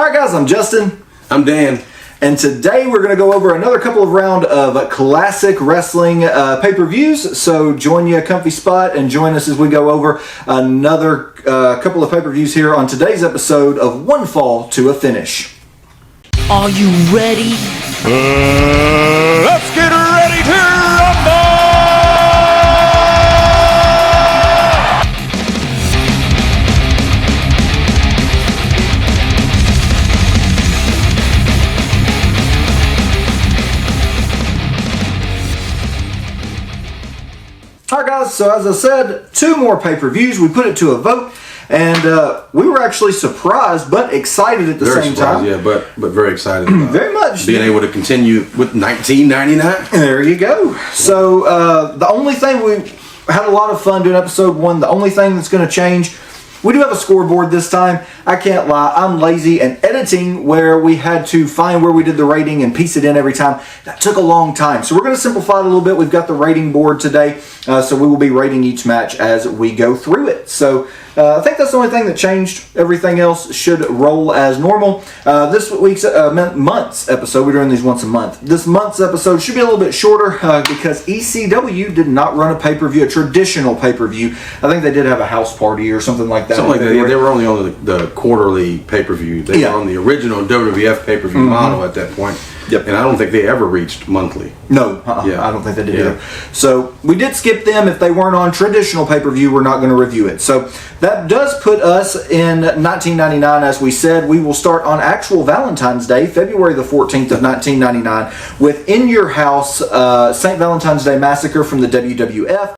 Alright guys, I'm Justin. I'm Dan. And today we're going to go over another couple of round of classic wrestling pay-per-views. So join you a comfy spot and join us as we go over another couple of pay-per-views here on today's episode of One Fall to a Finish. Are you ready? Let's get ready to rumble! Alright guys, so as I said, two more pay-per-views. We put it to a vote, and we were actually surprised but excited at the same time. Yeah, but very excited about Very much. being able to continue with 1999. There you go. So the only thing, we had a lot of fun doing episode 1. The only thing that's going to change, we do have a scoreboard this time. I can't lie, I'm lazy, and editing where we had to find where we did the rating and piece it in every time, that took a long time. So we're going to simplify it a little bit. We've got the rating board today, so we will be rating each match as we go through it. So I think that's the only thing that changed. Everything else should roll as normal. This week's month's episode, we're doing these once a month. This month's episode should be a little bit shorter because ECW did not run a pay-per-view, a traditional pay-per-view. I think they did have a house party or something like that. Something like that. Yeah, they were only on the quarterly pay-per-view. They were on the original WWF pay-per-view model at that point. Yep. And I don't think they ever reached monthly. No, I don't think they did either. So we did skip them. If they weren't on traditional pay-per-view, we're not going to review it. So that does put us in 1999, as we said. We will start on actual Valentine's Day, February the 14th of 1999, with In Your House, St. Valentine's Day Massacre from the WWF.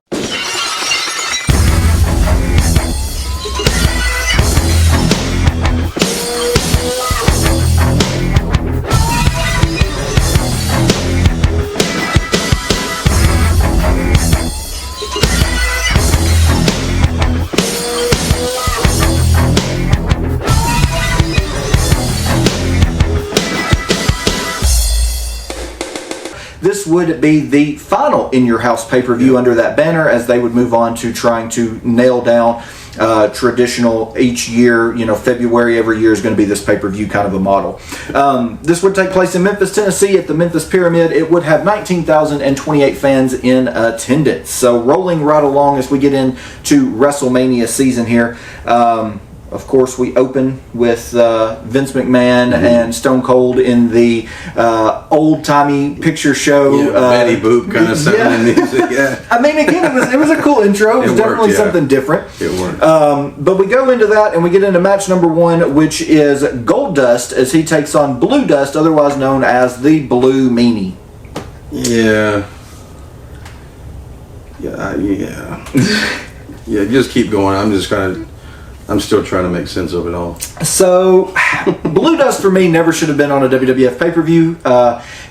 This would be the final In Your House pay-per-view under that banner, as they would move on to trying to nail down traditional each year. You know, February every year is going to be this pay-per-view kind of a model. This would take place in Memphis, Tennessee at the Memphis Pyramid. It would have 19,028 fans in attendance. So rolling right along as we get into WrestleMania season here. Of course, we open with Vince McMahon and Stone Cold in the old-timey picture show. Yeah, Betty Boop kind of sounding music. Yeah. I mean, again, it was a cool intro. It was definitely something different. It worked. But we go into that, and we get into match number 1, which is Goldust, as he takes on Blue Dust, otherwise known as the Blue Meanie. Yeah. Yeah, just keep going. I'm still trying to make sense of it all. So, Blue Dust for me never should have been on a WWF pay-per-view.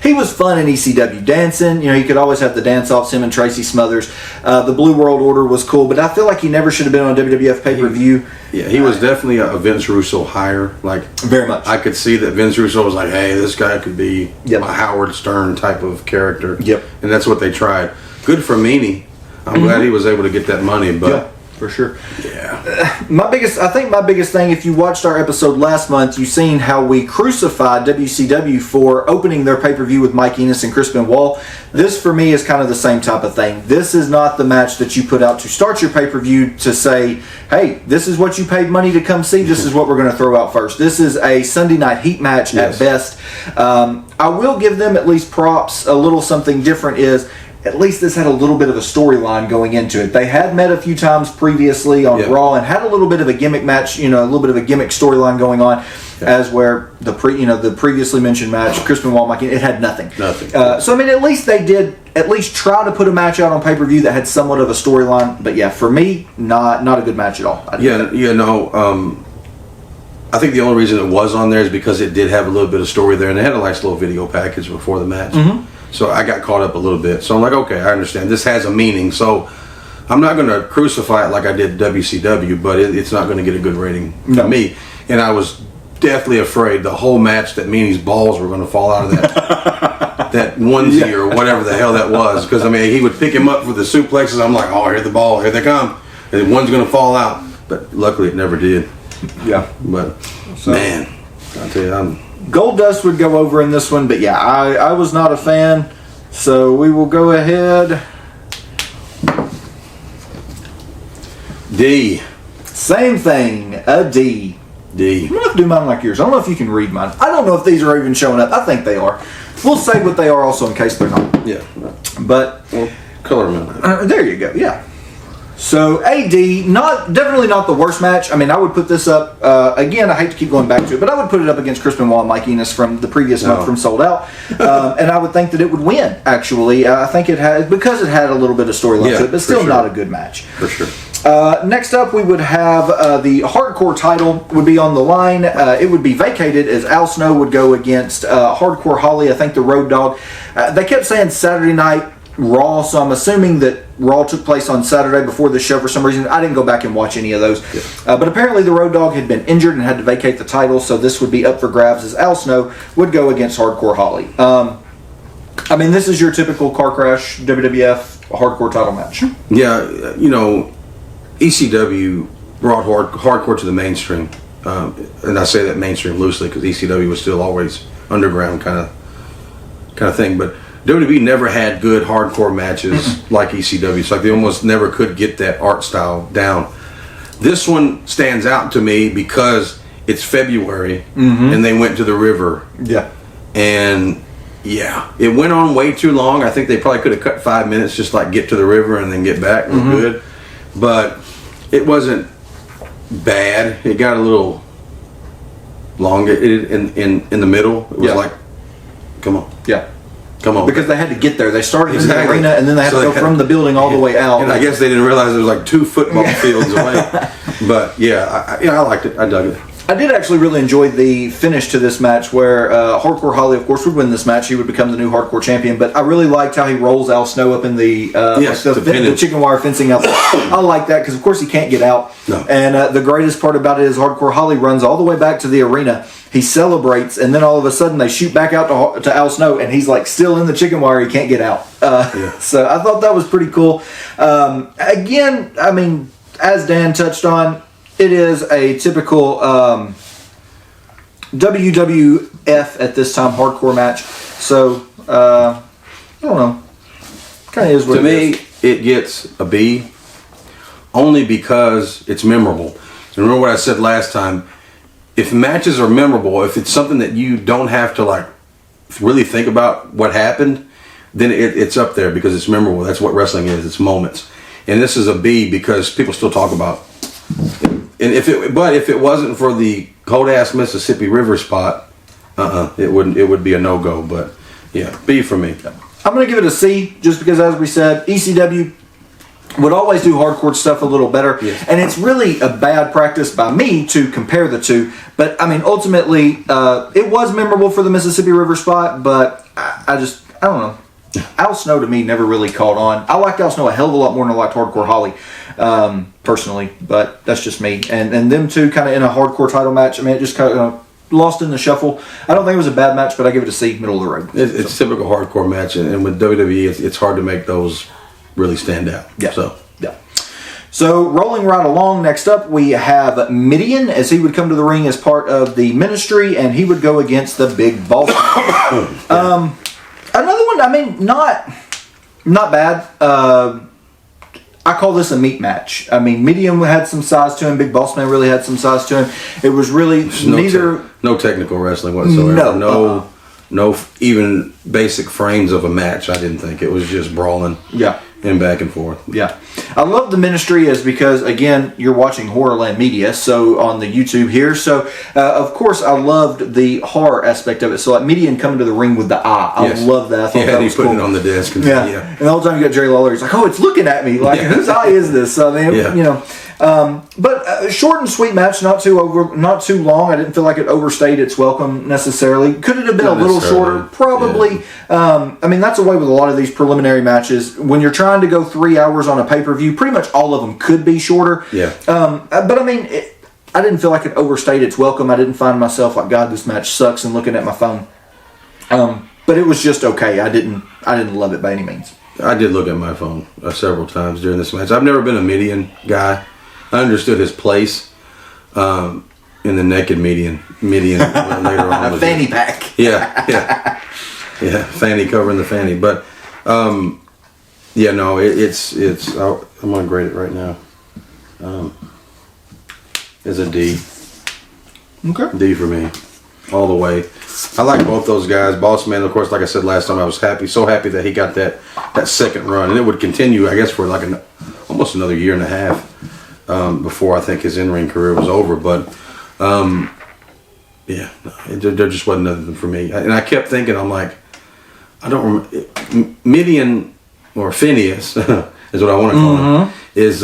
He was fun in ECW dancing. You know, you could always have the dance-offs, him and Tracy Smothers. The Blue World Order was cool, but I feel like he never should have been on a WWF pay-per-view. Yeah, he was definitely a Vince Russo hire. Like, very much. I could see that Vince Russo was like, hey, this guy could be a Howard Stern type of character. Yep. And that's what they tried. Good for Meanie. I'm glad he was able to get that money, but... Yeah. For sure. Yeah. I think my biggest thing, if you watched our episode last month, you've seen how we crucified WCW for opening their pay-per-view with Mike Enos and Chris Benoit. This, for me, is kind of the same type of thing. This is not the match that you put out to start your pay-per-view to say, hey, this is what you paid money to come see. This is what we're going to throw out first. This is a Sunday night heat match at best. I will give them at least props. A little something different is, at least this had a little bit of a storyline going into it. They had met a few times previously on Raw and had a little bit of a gimmick match, you know, a little bit of a gimmick storyline going on, as where the previously mentioned match, Chris Benoit, Mike, it had nothing. So I mean, at least they did try to put a match out on pay-per-view that had somewhat of a storyline. But yeah, for me, not a good match at all. I think the only reason it was on there is because it did have a little bit of story there, and they had a nice little video package before the match. So I got caught up a little bit. So I'm like, okay, I understand. This has a meaning. So I'm not going to crucify it like I did WCW, but it's not going to get a good rating to me. And I was deathly afraid the whole match that Meanie's balls were going to fall out of that onesie or whatever the hell that was. Because, I mean, he would pick him up for the suplexes. I'm like, oh, here's the ball. Here they come. And one's going to fall out. But luckily it never did. Yeah. But, man. I'll tell you, Goldust would go over in this one, but yeah, I was not a fan. So we will go ahead. D. Same thing, a D. D. I'm going to have to do mine like yours. I don't know if you can read mine. I don't know if these are even showing up. I think they are. We'll say what they are also in case they're not. Yeah. But Well, color them in. there you go. Yeah. So AD, definitely not the worst match. I mean, I would put this up again. I hate to keep going back to it, but I would put it up against Crispin Wall and Mike Enos from the previous month from Sold Out, and I would think that it would win. Actually, I think it had because it had a little bit of storyline to it, but still not a good match For sure. Next up, we would have the Hardcore title would be on the line. It would be vacated as Al Snow would go against Hardcore Holly. I think the Road Dogg. They kept saying Saturday Night Raw, so I'm assuming that Raw took place on Saturday before the show for some reason. I didn't go back and watch any of those. Yeah. But apparently the Road Dogg had been injured and had to vacate the title, so this would be up for grabs as Al Snow would go against Hardcore Holly. I mean, this is your typical car crash WWF Hardcore title match. Yeah, ECW brought hardcore to the mainstream. And I say that mainstream loosely because ECW was still always underground kind of thing. But WWE never had good hardcore matches like ECW. It's like they almost never could get that art style down. This one stands out to me because it's February and they went to the river. Yeah. And yeah, it went on way too long. I think they probably could have cut 5 minutes just like get to the river and then get back. It was good. But it wasn't bad. It got a little longer in the middle. It was like, come on. Yeah. Come on. Because they had to get there. They started in the arena and then they had to go from the building all the way out. And I guess they didn't realize it was like 2 football fields away. But yeah, I liked it. I dug it. I did actually really enjoy the finish to this match where Hardcore Holly, of course, would win this match. He would become the new Hardcore champion. But I really liked how he rolls Al Snow up in the chicken wire fencing out there. I like that because, of course, he can't get out. No. And the greatest part about it is Hardcore Holly runs all the way back to the arena. He celebrates, and then all of a sudden they shoot back out to Al Snow, and he's like still in the chicken wire. He can't get out. So I thought that was pretty cool. Again, I mean, as Dan touched on, it is a typical WWF at this time hardcore match. So I don't know. Kind of is what to me. It gets a B only because it's memorable. And remember what I said last time. If matches are memorable, if it's something that you don't have to like really think about what happened, then it's up there because it's memorable. That's what wrestling is. It's moments. And this is a B because people still talk about. And if it wasn't for the cold ass Mississippi River spot, it would be a no go. But yeah, B for me. I'm gonna give it a C just because, as we said, ECW would always do hardcore stuff a little better, and it's really a bad practice by me to compare the two. But I mean, ultimately, it was memorable for the Mississippi River spot, but I don't know. Al Snow to me never really caught on. I liked Al Snow a hell of a lot more than I liked Hardcore Holly, personally, but that's just me. And them two kind of in a hardcore title match, I mean, it just kind of lost in the shuffle. I don't think it was a bad match, but I give it a C, middle of the road. It's a typical hardcore match, and with WWE, it's hard to make those really stand out. So rolling right along, next up we have Midian, as he would come to the ring as part of the ministry, and he would go against the Big Boss. Another one, I mean, not bad. I call this a meat match. I mean, Midian had some size to him. Big Boss Man really had some size to him. It was really no technical wrestling whatsoever. No even basic frames of a match. I didn't think it was just brawling. Yeah. And back and forth. Yeah. I love the ministry is because, again, you're watching Horrorland Media, so on the YouTube here. So, of course, I loved the horror aspect of it. So, like, Midian coming to the ring with the eye. I love that. I thought that was cool. Putting it on the desk. And And the whole time you got Jerry Lawler, he's like, oh, it's looking at me. Like, whose eye is this? So, I mean, but short and sweet match, not too long. I didn't feel like it overstayed its welcome necessarily. Could it have been a little shorter? Probably. Yeah. I mean, that's the way with a lot of these preliminary matches. When you're trying to go 3 hours on a pay-per-view, pretty much all of them could be shorter. Yeah. But I mean, I didn't feel like it overstayed its welcome. I didn't find myself like, God, this match sucks, and looking at my phone. But it was just okay. I didn't love it by any means. I did look at my phone several times during this match. I've never been a Midian guy. I understood his place. in the naked median later on. A fanny pack. Yeah, fanny covering the fanny. But yeah, no, it's. I'm gonna grade it right now. It's a D. Okay. D for me, all the way. I like both those guys. Boss Man, of course, like I said last time, I was so happy that he got that second run, and it would continue, I guess, for like almost another year and a half before I think his in-ring career was over. But yeah, there just wasn't nothing for me. And I kept thinking, I'm like, I don't remember. Midian or Phineas is what I want to call him. Is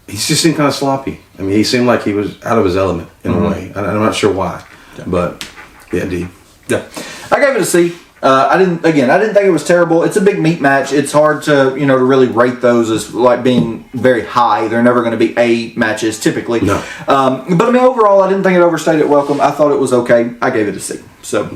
he just seemed kind of sloppy. I mean, he seemed like he was out of his element in a way. I'm not sure why, but yeah, D. Yeah, I gave it a C. I didn't think it was terrible. It's a big meat match. It's hard to to really rate those as like being very high. They're never going to be A matches typically. No. But I mean, overall, I didn't think it overstayed its welcome. I thought it was okay. I gave it a C. So.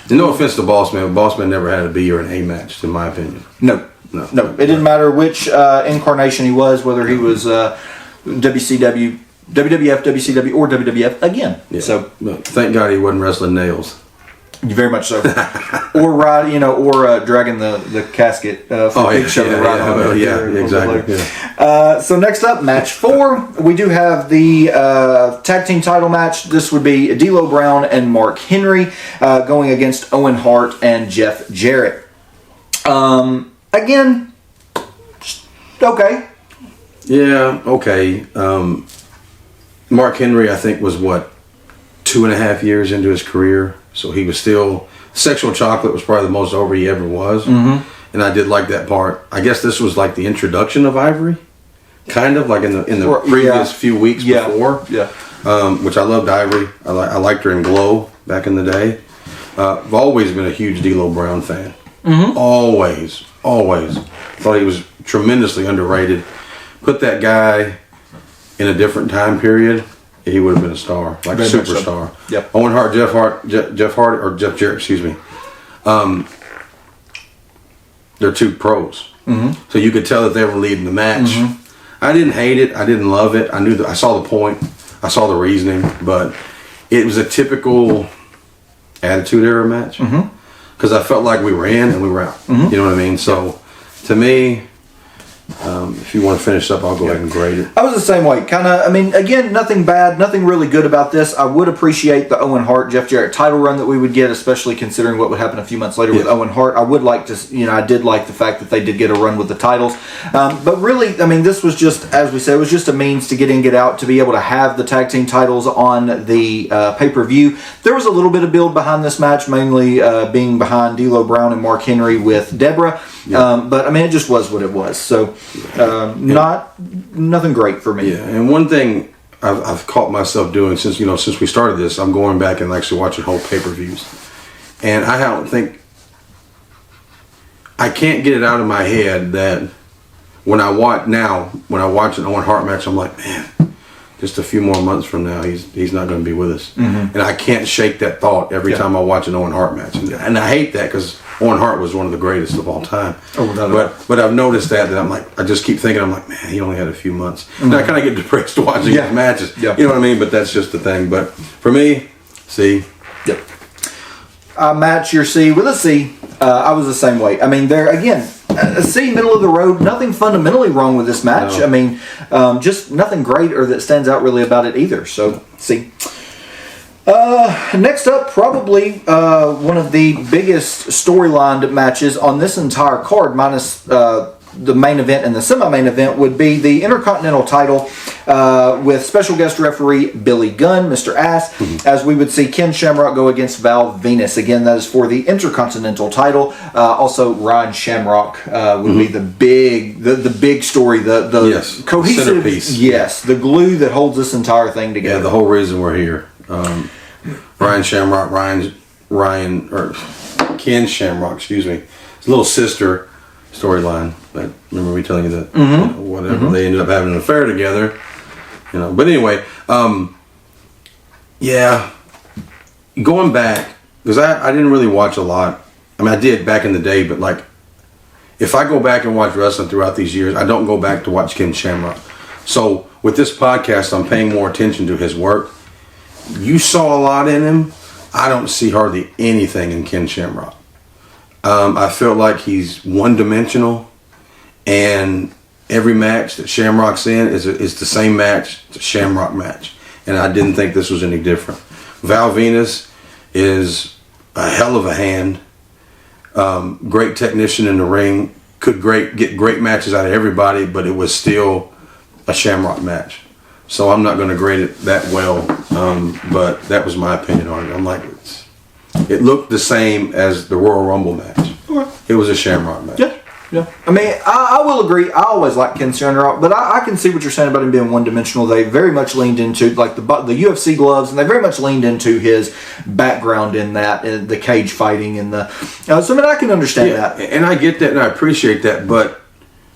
And no offense to Boss Man, but Boss Man never had a B or an A match, in my opinion. No. It didn't matter which incarnation he was, whether he was WCW, WWF, WCW, or WWF again. Yeah. So thank God he wasn't wrestling nails. Very much so. Or dragging the casket for Big Show to ride on. Yeah, exactly. Yeah. So next up, match 4, we do have the tag team title match. This would be D'Lo Brown and Mark Henry going against Owen Hart and Jeff Jarrett. Again, okay. Yeah, okay. Mark Henry, I think, was 2.5 years into his career, so he was still. Sexual Chocolate was probably the most over he ever was, and I did like that part. I guess this was like the introduction of Ivory, kind of like in the previous few weeks before. Yeah. Which I loved Ivory. I liked her in Glow back in the day. I've always been a huge D'Lo Brown fan. Always. Thought he was tremendously underrated. Put that guy in a different time period, he would have been a star, like a superstar. So. Yep. Owen Hart, Jeff Jarrett, excuse me. They're two pros, so you could tell that they were leading the match. I didn't hate it. I didn't love it. I knew that I saw the point. I saw the reasoning, but it was a typical Attitude Era match. Because I felt like we were in and we were out. You know what I mean? So, to me, if you want to finish up, I'll go ahead and grade it. I was the same way. Again, nothing bad, nothing really good about this. I would appreciate the Owen Hart, Jeff Jarrett title run that we would get, especially considering what would happen a few months later with Owen Hart. I would like to, I did like the fact that they did get a run with the titles. But really, this was just, as we said, it was just a means to get in, get out, to be able to have the tag team titles on the pay-per-view. There was a little bit of build behind this match, mainly being behind D'Lo Brown and Mark Henry with Deborah. But it just was what it was. So nothing great for me. Yeah, and one thing I've caught myself doing since we started this, I'm going back and actually watching whole pay-per-views, and I can't get it out of my head that when I watch an Owen Hart match, I'm like, man, just a few more months from now, he's not going to be with us, and I can't shake that thought every time I watch an Owen Hart match, and I hate that because Owen Hart was one of the greatest of all time. But I've noticed that I'm like, I just keep thinking, I'm like, man, he only had a few months. And I kind of get depressed watching his matches. You know what I mean? But that's just the thing. But for me, C. Yep. I match your C with a C. I was the same way. There again, a C, middle of the road. Nothing fundamentally wrong with this match. No. Just nothing great or that stands out really about it either. So C. Next up, probably one of the biggest storyline matches on this entire card, minus the main event and the semi-main event, would be the Intercontinental title with special guest referee Billy Gunn, Mr. Ass, as we would see Ken Shamrock go against Val Venus. Again, that is for the Intercontinental title. Also, Ryan Shamrock would be the big story, the cohesive centerpiece. Yes, the glue that holds this entire thing together. Yeah, the whole reason we're here. Ryan Shamrock, Ken Shamrock, excuse me. His little sister storyline. Remember me telling you that? Whatever. They ended up having an affair together. But anyway, going back, because I didn't really watch a lot. I did back in the day, but if I go back and watch wrestling throughout these years, I don't go back to watch Ken Shamrock. So with this podcast, I'm paying more attention to his work. You saw a lot in him. I don't see hardly anything in Ken Shamrock. I felt like he's one-dimensional, and every match that Shamrock's in is the same match. It's a Shamrock match, and I didn't think this was any different. Val Venus is a hell of a hand. Great technician in the ring. Could get great matches out of everybody, but it was still a Shamrock match. So I'm not going to grade it that well, but that was my opinion on it. I'm like, it looked the same as the Royal Rumble match. Okay. It was a Shamrock match. Yeah. I mean, I will agree. I always like Ken Shamrock, but I can see what you're saying about him being one-dimensional. They very much leaned into like the UFC gloves, and they very much leaned into his background in that, the cage fighting and the. So I mean, I can understand that, and I get that, and I appreciate that. But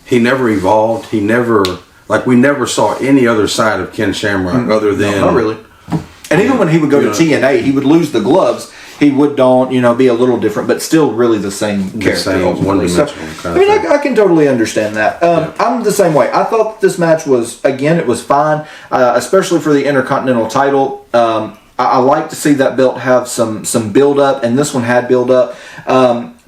he never evolved. He never we never saw any other side of Ken Shamrock other than not really. And even when he would go to TNA, he would lose the gloves. He would be a little different, but still really the same character. Same one-dimensional kind of thing. I can totally understand that. I'm the same way. I thought this match was fine, especially for the Intercontinental title. I like to see that belt have some build-up, and this one had build-up.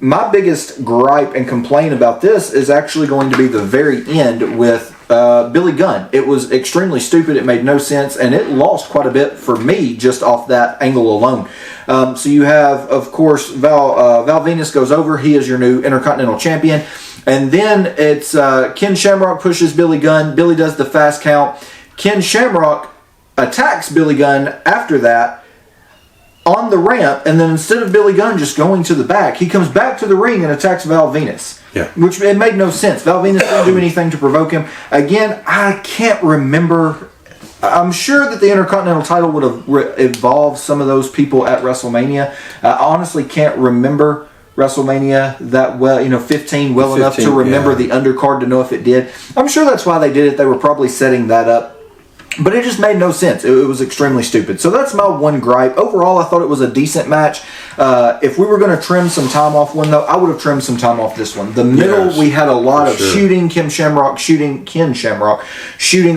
My biggest gripe and complaint about this is actually going to be the very end with Billy Gunn. It was extremely stupid. It made no sense, and it lost quite a bit for me just off that angle alone. So you have, of course, Val Venus goes over. He is your new Intercontinental Champion. And then it's Ken Shamrock pushes Billy Gunn. Billy does the fast count. Ken Shamrock attacks Billy Gunn after that on the ramp, and then instead of Billy Gunn just going to the back, he comes back to the ring and attacks Val Venus. Yeah. Which it made no sense. Val Venus didn't do anything to provoke him. Again, I can't remember. I'm sure that the Intercontinental title would have evolved some of those people at WrestleMania. I honestly can't remember WrestleMania that well, 15 well enough to remember the undercard to know if it did. I'm sure that's why they did it. They were probably setting that up. But it just made no sense. It was extremely stupid. So that's my one gripe. Overall, I thought it was a decent match. If we were going to trim some time off one, though, I would have trimmed some time off this one. The middle, we had a lot of shooting, Ken Shamrock shooting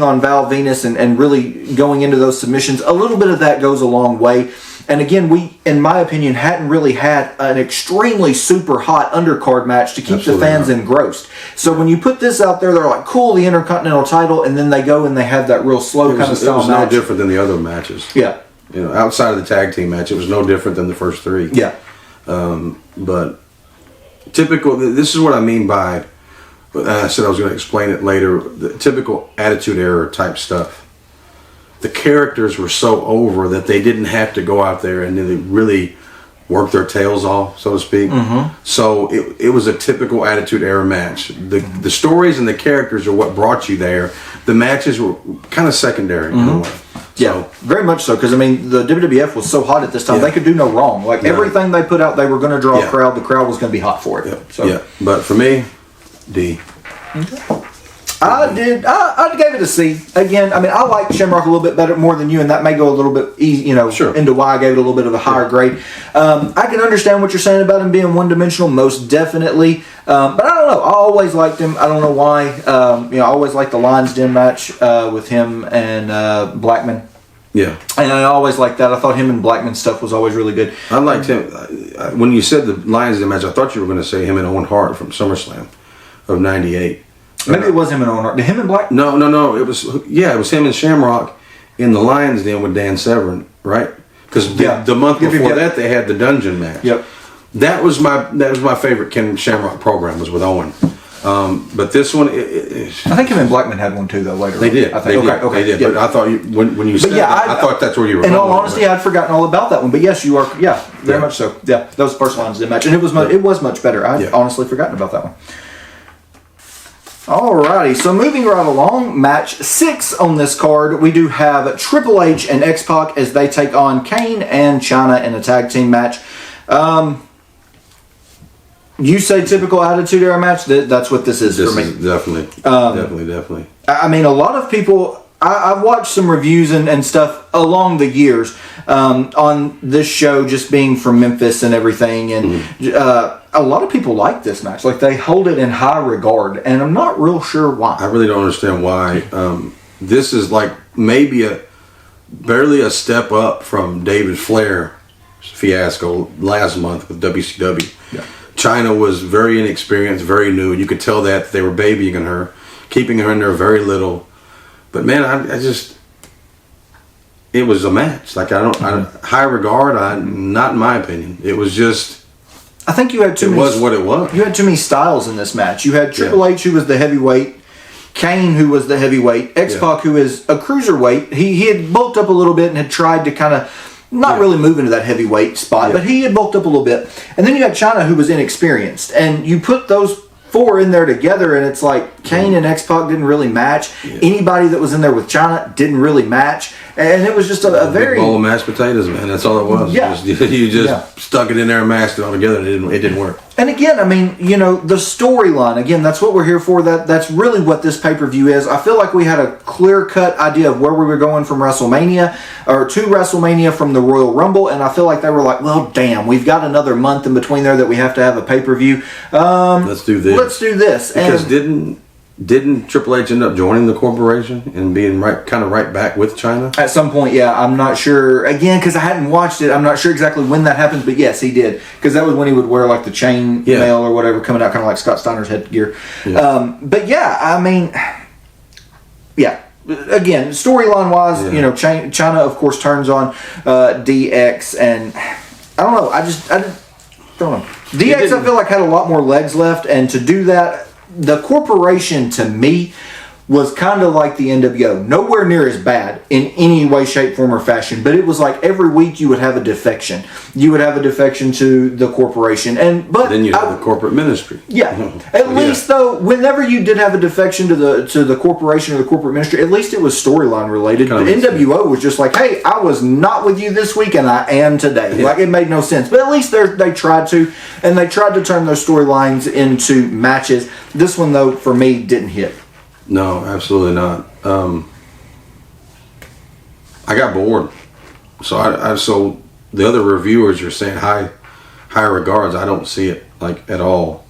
on Val Venus and really going into those submissions. A little bit of that goes a long way. And again, we, in my opinion, hadn't really had an extremely super hot undercard match to keep the fans engrossed. So when you put this out there, they're like, cool, the Intercontinental title, and then they go and they have that real slow kind of style match. It was no different than the other matches. Yeah. Outside of the tag team match, it was no different than the first three. Yeah. But typical, this is what I mean by, I said I was going to explain it later, the typical attitude error type stuff. The characters were so over that they didn't have to go out there and really work their tails off, so to speak. Mm-hmm. So it was a typical attitude era match. The stories and the characters are what brought you there. The matches were kind of secondary in a way. Yeah, very much so. Because the WWF was so hot at this time, they could do no wrong. Everything they put out, they were going to draw a crowd. The crowd was going to be hot for it. So. But for me, D. Okay. I gave it a C. Again, I like Shamrock a little bit better, more than you, and that may go a little bit easy, into why I gave it a little bit of a higher grade. I can understand what you're saying about him being one-dimensional, most definitely. But I don't know. I always liked him. I don't know why. I always liked the Lions Den match with him and Blackman. Yeah. And I always liked that. I thought him and Blackman stuff was always really good. I liked him. When you said the Lions Den match, I thought you were going to say him and Owen Hart from SummerSlam of '98. Maybe it was him and Owen Hart. Did him and Black? No. It was him and Shamrock in the Lions Den with Dan Severn, right? Because the month before that they had the Dungeon match. Yep. That was my favorite Ken Shamrock program was with Owen. But this one, I think him and Blackman had one too, though. Later, they did. I think. They did. Yeah. But I thought when you said that, I thought that's where you were. In all honesty, I'd forgotten all about that one. But yes, you are. Yeah, very much so. Yeah, that was the first Lions Den match, and it was much better. I'd honestly forgotten about that one. Alrighty, so moving right along, match 6 on this card, we do have Triple H and X-Pac as they take on Kane and Chyna in a tag team match. You say typical Attitude Era match? That's what this is for me. Definitely. Definitely. A lot of people, I've watched some reviews and stuff along the years on this show, just being from Memphis and everything, and a lot of people like this match. Like, they hold it in high regard, and I'm not real sure why. I really don't understand why. this is like maybe barely a step up from David Flair's fiasco last month with WCW. Yeah. China was very inexperienced, very new. You could tell that they were babying her, keeping her in there very little. But man, I just, it was a match. Like high regard. Not in my opinion. It was just. I think you had too. It was what it was. You had too many styles in this match. You had Triple H, who was the heavyweight, Kane, who was the heavyweight, X-Pac, who is a cruiserweight. He had bulked up a little bit and had tried to kind of not really move into that heavyweight spot, but he had bulked up a little bit. And then you had China, who was inexperienced, and you put those four in there together, and it's like Kane and X-Pac didn't really match. Anybody that was in there with China didn't really match, and it was just a very bowl of mashed potatoes, man. That's all it was. Yeah. You just stuck it in there and mashed it all together, and it didn't work. And again, I mean, you know, the storyline, again, that's what we're here for. That's really what this pay-per-view is. I feel like we had a clear-cut idea of where we were going from WrestleMania, or to WrestleMania from the Royal Rumble, and I feel like they were like, well, damn, we've got another month in between there that we have to have a pay-per-view. Let's do this. Let's do this. Because didn't Triple H end up joining the corporation and being right back with China? At some point, yeah. I'm not sure. Again, because I hadn't watched it, I'm not sure exactly when that happened, but yes, he did. Because that was when he would wear like the chain mail or whatever coming out, kind of like Scott Steiner's headgear. Yeah. But yeah, I mean, yeah. Again, storyline-wise, you know, China, of course, turns on DX, and I don't know. I don't know. DX, I feel like had a lot more legs left, and to do that, the corporation to me was kind of like the NWO. Nowhere near as bad in any way, shape, form, or fashion, but it was like every week you would have a defection. You would have a defection to the corporation, but then you have the corporate ministry. Yeah, at least though, whenever you did have a defection to the corporation or the corporate ministry, at least it was storyline related. But NWO was just like, hey, I was not with you this week, and I am today. Yeah. Like it made no sense, but at least they tried to, and they tried to turn those storylines into matches. This one though, for me, didn't hit. No, absolutely not. I got bored. So the other reviewers are saying high regards. I don't see it like at all.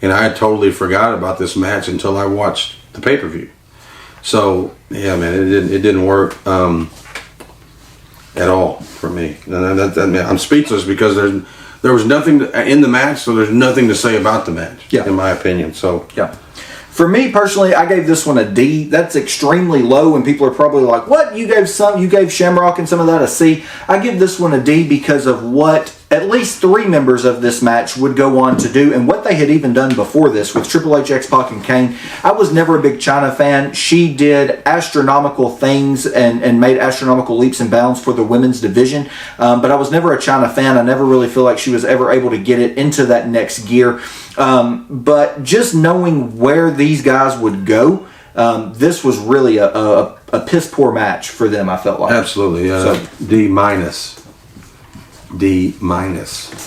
And I had totally forgot about this match until I watched the pay-per-view. So yeah, man, it didn't work at all for me. And I'm speechless because there was nothing in the match, so there's nothing to say about the match, in my opinion. So yeah. For me personally, I gave this one a D. That's extremely low, and people are probably like, "What? You gave Shamrock and some of that a C." I give this one a D because of what at least three members of this match would go on to do, and what they had even done before this with Triple H, X-Pac, and Kane. I was never a big Chyna fan. She did astronomical things and made astronomical leaps and bounds for the women's division, but I was never a Chyna fan. I never really feel like she was ever able to get it into that next gear. But just knowing where these guys would go, this was really a piss poor match for them, I felt like. Absolutely. D minus.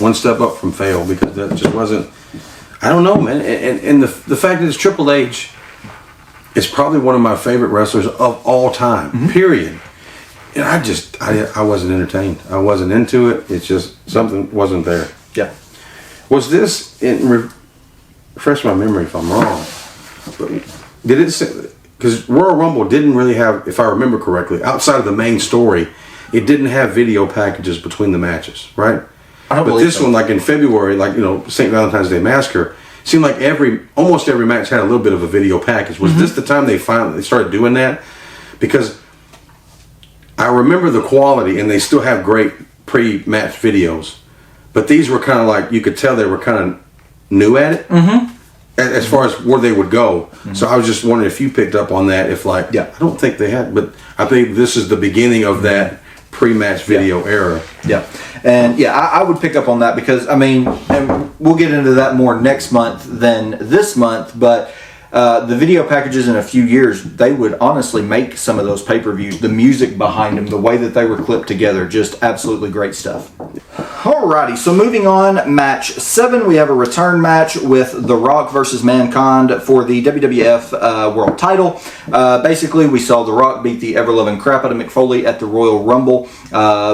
One step up from fail, because that just wasn't, I don't know, man. And the fact that it's Triple H is probably one of my favorite wrestlers of all time, period. And I wasn't entertained. I wasn't into it. It's just something wasn't there. Yeah. Was this, refresh my memory if I'm wrong, but did it say, because Royal Rumble didn't really have, if I remember correctly, outside of the main story, it didn't have video packages between the matches, right? I don't But believe this so. one, like in February, like, you know, St. Valentine's Day Massacre, seemed like almost every match had a little bit of a video package. Was this the time they finally started doing that? Because I remember the quality, and they still have great pre-match videos, but these were kind of like, you could tell they were kind of new at it, as far as where they would go. So I was just wondering if you picked up on that, if like, I don't think they had, but I think this is the beginning of that pre-match video era. Yeah. And I would pick up on that because, I mean, and we'll get into that more next month than this month, but the video packages in a few years, they would honestly make some of those pay-per-views. The music behind them, the way that they were clipped together, just absolutely great stuff. Alrighty, so moving on, match 7, we have a return match with The Rock versus Mankind for the WWF World Title. Basically, we saw The Rock beat the ever-loving crap out of Mick Foley at the Royal Rumble.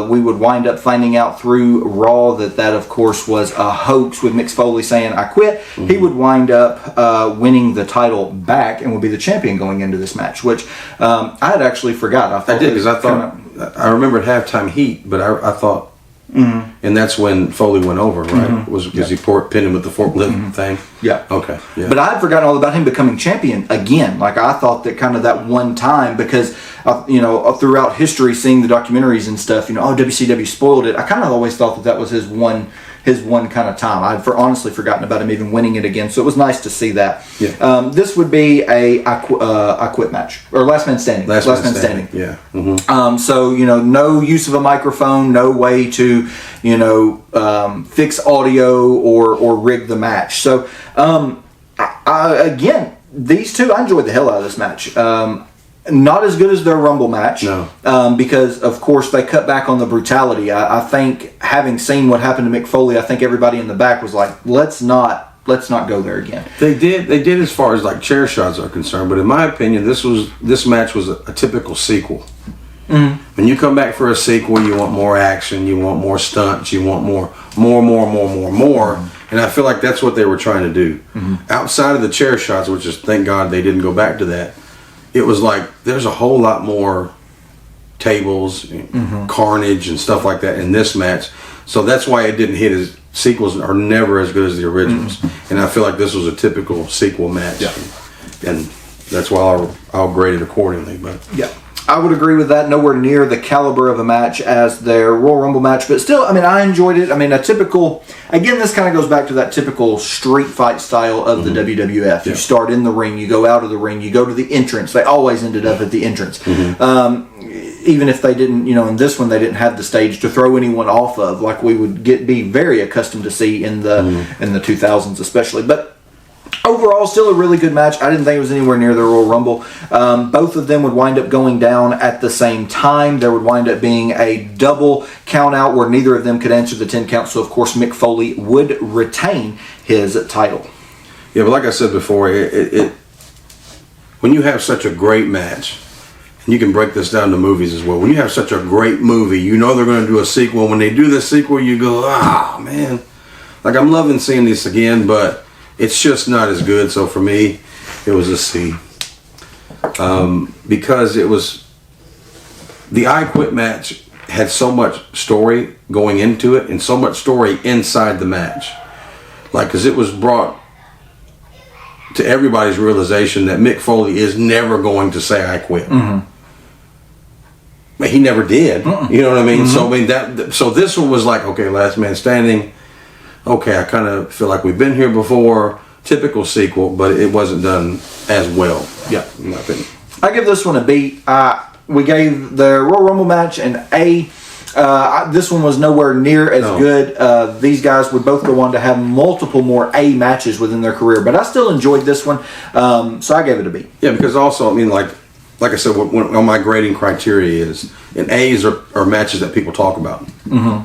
We would wind up finding out through Raw that of course, was a hoax with Mick Foley saying, "I quit." Mm-hmm. He would wind up winning the title back and would be the champion going into this match, which I had actually forgot. I did, because I remember at halftime heat, but I thought, and that's when Foley went over, right? Was because he pinned him with the forklift thing? Yeah. Okay. Yeah. But I had forgotten all about him becoming champion again. Like, I thought that kind of that one time, because, throughout history, seeing the documentaries and stuff, WCW spoiled it. I kind of always thought that was his one kind of time. I'd honestly forgotten about him even winning it again, so it was nice to see that. Yeah. This would be I quit match, or last man standing. Last man standing. Yeah. Mm-hmm. So no use of a microphone, no way to fix audio or rig the match. So again, these two, I enjoyed the hell out of this match. Not as good as their Rumble match, no. Because of course they cut back on the brutality. I think, having seen what happened to Mick Foley, I think everybody in the back was like, let's not go there again. They did as far as like chair shots are concerned, but in my opinion, this match was a typical sequel. Mm-hmm. When you come back for a sequel, you want more action, you want more stunts, you want more, and I feel like that's what they were trying to do. Mm-hmm. Outside of the chair shots, which is, thank God they didn't go back to that. It was like there's a whole lot more tables, carnage, and stuff like that in this match. So that's why it didn't hit as sequels are never as good as the originals. And I feel like this was a typical sequel match. Yeah. And that's why I'll grade it accordingly. But yeah, I would agree with that. Nowhere near the caliber of a match as their Royal Rumble match, but still, I enjoyed it. A typical, again, this kind of goes back to that typical street fight style of the WWF. You start in the ring, you go out of the ring, you go to the entrance. They always ended up at the entrance. Even if they didn't, in this one, they didn't have the stage to throw anyone off of, like we would be very accustomed to see in the 2000s especially. But overall, still a really good match. I didn't think it was anywhere near the Royal Rumble. Both of them would wind up going down at the same time. There would wind up being a double count out where neither of them could answer the 10 count. So, of course, Mick Foley would retain his title. Yeah, but like I said before, when you have such a great match, and you can break this down to movies as well. When you have such a great movie, they're going to do a sequel. When they do the sequel, you go, man. Like, I'm loving seeing this again, but it's just not as good. So for me, it was a C. Because it was, the I Quit match had so much story going into it and so much story inside the match. Like, because it was brought to everybody's realization that Mick Foley is never going to say I quit. But he never did. You know what I mean? So this one was like, okay, last man standing. Okay, I kind of feel like we've been here before. Typical sequel, but it wasn't done as well. Yeah, in my opinion. I give this one a B. We gave the Royal Rumble match an A. This one was nowhere near as good. These guys would both go on to have multiple more A matches within their career, but I still enjoyed this one, so I gave it a B. Yeah, because also, like I said, what my grading criteria is, and A's are matches that people talk about.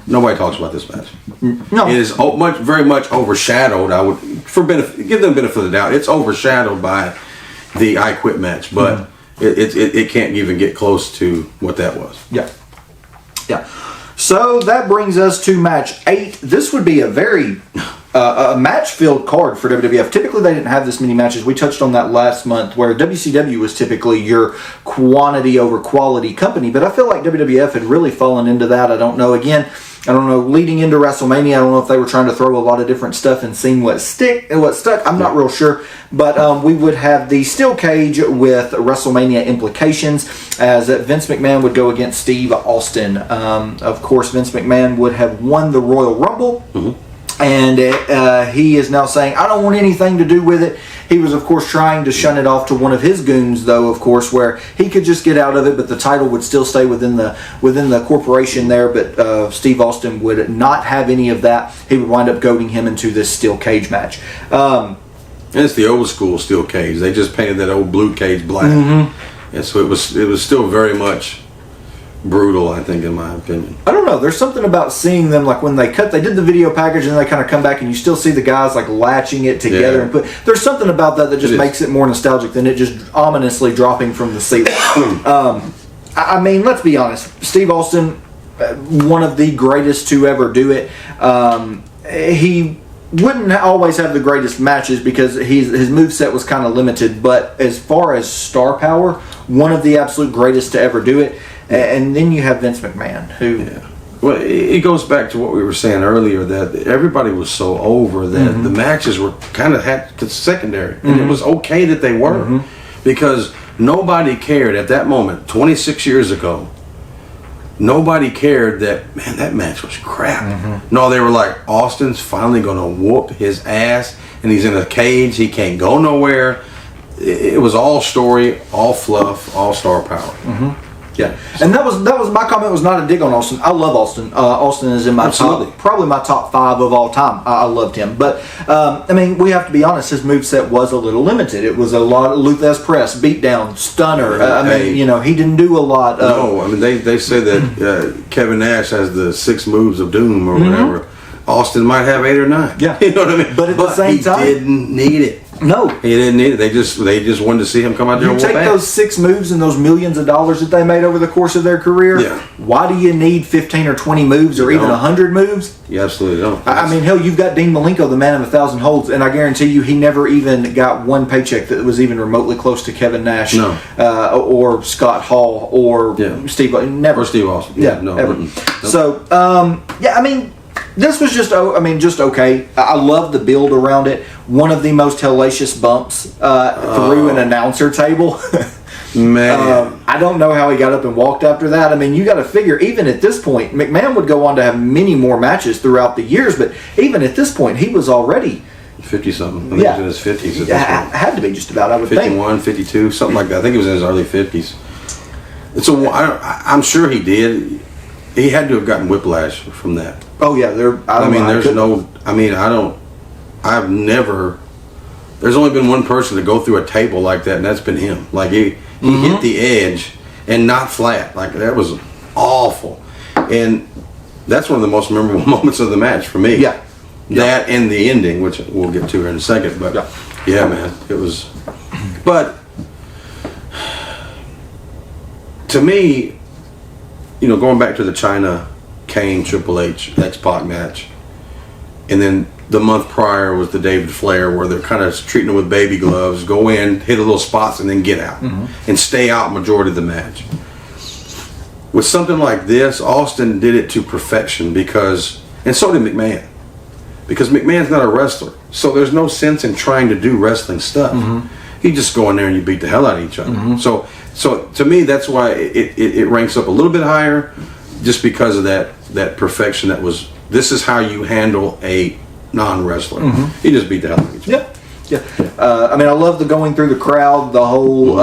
Nobody talks about this match. No, it is very much overshadowed. I would, give them benefit of the doubt. It's overshadowed by the I Quit match, but it can't even get close to what that was. Yeah. So that brings us to match 8. This would be a very a match-filled card for WWF. Typically, they didn't have this many matches. We touched on that last month, where WCW was typically your quantity over quality company. But I feel like WWF had really fallen into that. I don't know. Again, I don't know. Leading into WrestleMania, I don't know if they were trying to throw a lot of different stuff and seeing what stuck. I'm not real sure. But we would have the steel cage with WrestleMania implications, as Vince McMahon would go against Steve Austin. Of course, Vince McMahon would have won the Royal Rumble. And he is now saying, I don't want anything to do with it. He was, of course, trying to shun it off to one of his goons, though, of course, where he could just get out of it, but the title would still stay within the corporation there. But Steve Austin would not have any of that. He would wind up goading him into this steel cage match. And it's the old school steel cage. They just painted that old blue cage black. And so it was still very much brutal, I think, in my opinion. I don't know. There's something about seeing them, like when they did the video package and then they kind of come back and you still see the guys like latching it together and there's something about that just makes it more nostalgic than it just ominously dropping from the ceiling. I mean, let's be honest. Steve Austin, one of the greatest to ever do it. He wouldn't always have the greatest matches because his moveset was kind of limited, but as far as star power, one of the absolute greatest to ever do it. And then you have Vince McMahon, who... Yeah. Well, it goes back to what we were saying earlier, that everybody was so over that the matches were kind of secondary. And it was okay that they were. Because nobody cared at that moment, 26 years ago, nobody cared that, man, that match was crap. No, they were like, Austin's finally going to whoop his ass, and he's in a cage, he can't go nowhere. It was all story, all fluff, all star power. Yeah, and that was my comment. Was not a dig on Austin. I love Austin. Austin is in my probably my top 5 of all time. I loved him, but I mean, we have to be honest. His moveset was a little limited. It was a lot of Luthez press, beatdown, stunner. I mean, you know, he didn't do a lot. No, I mean they say that Kevin Nash has the 6 moves of doom or whatever. Austin might have 8 or 9. Yeah, you know what I mean. But at the same time, he didn't need it. No, he didn't need it. They just wanted to see him come out there. You and take whoop those ass. 6 moves and those millions of dollars that they made over the course of their career. Yeah. Why do you need 15 or 20 moves or even 100 moves? You absolutely don't. I mean, hell, you've got Dean Malenko, the man of 1,000 holds, and I guarantee you, he never even got one paycheck that was even remotely close to Kevin Nash, or Scott Hall, or Steve. Never. Or Steve Austin. Yeah, no, ever. Nope. So, yeah, I mean. This was just okay. I love the build around it. One of the most hellacious bumps through an announcer table. Man. I don't know how he got up and walked after that. I mean, you got to figure, even at this point, McMahon would go on to have many more matches throughout the years, but even at this point, he was already 50-something. I think he was in his 50s at this point. Had to be just about, I would 51, think. 52, something like that. I think he was in his early 50s. I'm sure he did. He had to have gotten whiplash from that. Oh yeah, there's only been one person to go through a table like that, and that's been him. Like he hit the edge and not flat. Like that was awful. And that's one of the most memorable moments of the match for me. Yeah. That and the ending, which we'll get to here in a second. But yeah, man, it was. But to me, you know, going back to the China, Kane, Triple H, X-Pac match, and then the month prior was the David Flair, where they're kind of treating him with baby gloves, go in, hit a little spots, and then get out, and stay out majority of the match. With something like this, Austin did it to perfection and so did McMahon, because McMahon's not a wrestler, so there's no sense in trying to do wrestling stuff. You just go in there and you beat the hell out of each other. So to me, that's why it ranks up a little bit higher, just because of that perfection. This is how you handle a non-wrestler. He just beat the hell out of each other. Yeah. I mean, I love the going through the crowd, the whole.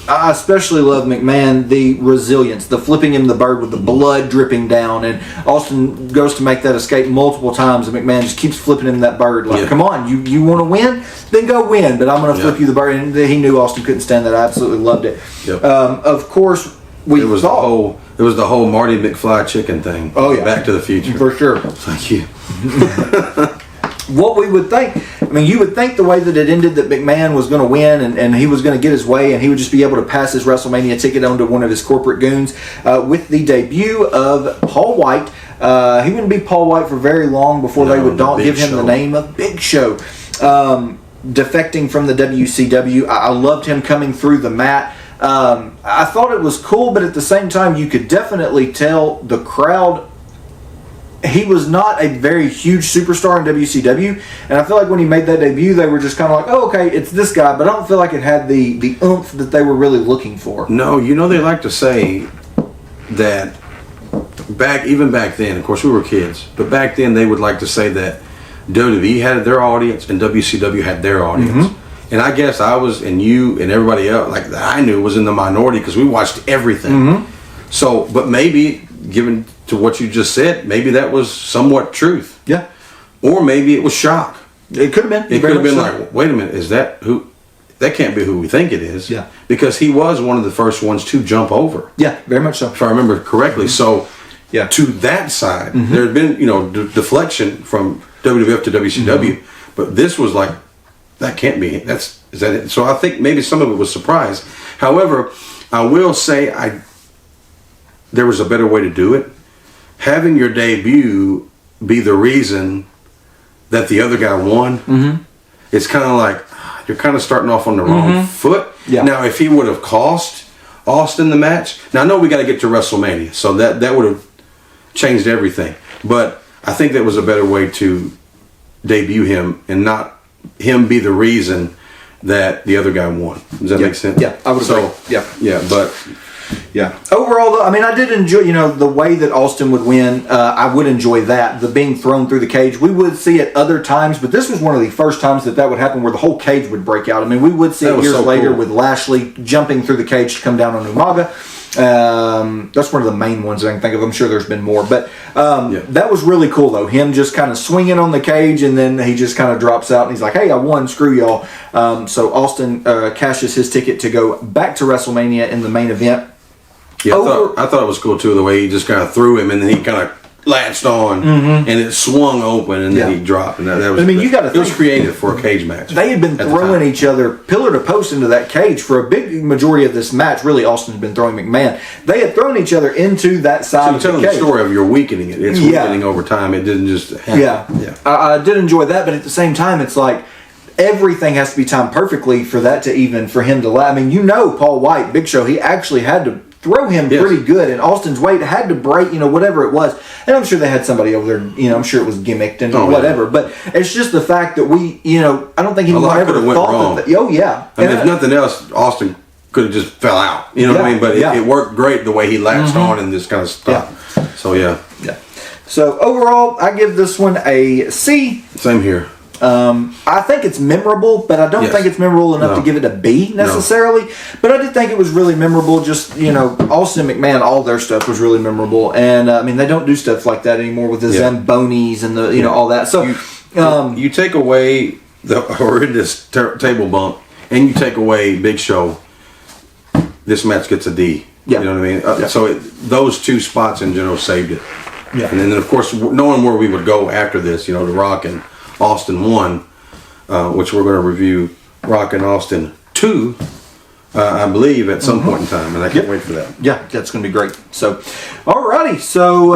I especially love McMahon, the resilience, the flipping him the bird with the blood dripping down, and Austin goes to make that escape multiple times, and McMahon just keeps flipping him that bird. Like, come on, you want to win? Then go win. But I'm going to flip you the bird, and he knew Austin couldn't stand that. I absolutely loved it. Of course, it was the whole Marty McFly chicken thing. Oh yeah, Back to the Future for sure. Thank you. What we would think, I mean, you would think the way that it ended, that McMahon was going to win and he was going to get his way and he would just be able to pass his WrestleMania ticket on to one of his corporate goons with the debut of Paul White. He wouldn't be Paul White for very long before they would give him the name of Big Show. Defecting from the WCW. I loved him coming through the mat. I thought it was cool, but at the same time, you could definitely tell the crowd. He was not a very huge superstar in WCW, and I feel like when he made that debut, they were just kind of like, oh, okay, it's this guy, but I don't feel like it had the oomph that they were really looking for. No, you know, they like to say that even back then, of course we were kids, but back then they would like to say that WWE had their audience and WCW had their audience. And I guess I was, and you and everybody else, like that I knew, was in the minority because we watched everything. So, but maybe, given to what you just said, maybe that was somewhat truth. Yeah. Or maybe it was shock. It could have been. It could have been like, wait a minute, is that who? that can't be who we think it is. Yeah. Because he was one of the first ones to jump over. Yeah, very much so. If I remember correctly. So, Yeah. to that side, there had been, deflection from WWF to WCW, but this was like, that can't be. Is that it? So I think maybe some of it was surprise. However, I will say there was a better way to do it. Having your debut be the reason that the other guy won, it's kind of like you're kind of starting off on the wrong foot. Yeah. Now, if he would have cost Austin the match, now I know we got to get to WrestleMania, so that would have changed everything. But I think that was a better way to debut him and not him be the reason that the other guy won. Does that make sense? Yeah, I would agree. But Overall, though, I mean, I did enjoy, the way that Austin would win. I would enjoy that, the being thrown through the cage. We would see it other times, but this was one of the first times that would happen where the whole cage would break out. I mean, we would see it years later with Lashley jumping through the cage to come down on Umaga. That's one of the main ones I can think of. I'm sure there's been more, but that was really cool, though. Him just kind of swinging on the cage, and then he just kind of drops out, and he's like, "Hey, I won. Screw y'all." So Austin cashes his ticket to go back to WrestleMania in the main event. Yeah, I thought it was cool too, the way he just kind of threw him and then he kind of latched on and it swung open and then he dropped. And that was, I mean, you got to think, it was creative for a cage match. They had been throwing each other pillar to post into that cage for a big majority of this match. Really, Austin had been throwing McMahon. They had thrown each other into that side of the cage. So you're telling the story of you're weakening it. It's weakening over time. It didn't just happen. Yeah. I did enjoy that, but at the same time, it's like everything has to be timed perfectly for him to laugh. I mean, Paul White, Big Show, he actually had to throw him pretty good, and Austin's weight had to break, whatever it was. And I'm sure they had somebody over there, I'm sure it was gimmicked and whatever. But it's just the fact that I don't think anyone ever thought that. Oh, yeah. I mean, if nothing else, Austin could have just fell out. You know what I mean? But it worked great the way he latched on and just kind of stopped. Yeah. So, yeah. So, overall, I give this one a C. Same here. I think it's memorable, but I don't think it's memorable enough to give it a B necessarily. But I did think it was really memorable. Just Austin and McMahon, all their stuff was really memorable, and I mean they don't do stuff like that anymore with the Zambonis and the all that. So you take away the horrendous table bump, and you take away Big Show, this match gets a D. Yeah. You know what I mean? So those two spots in general saved it. Yeah. And then of course knowing where we would go after this, The Rock and Austin 1, which we're going to review Rock and Austin 2, I believe, at some point in time, and I can't wait for that. Yeah, that's going to be great. So, alrighty, so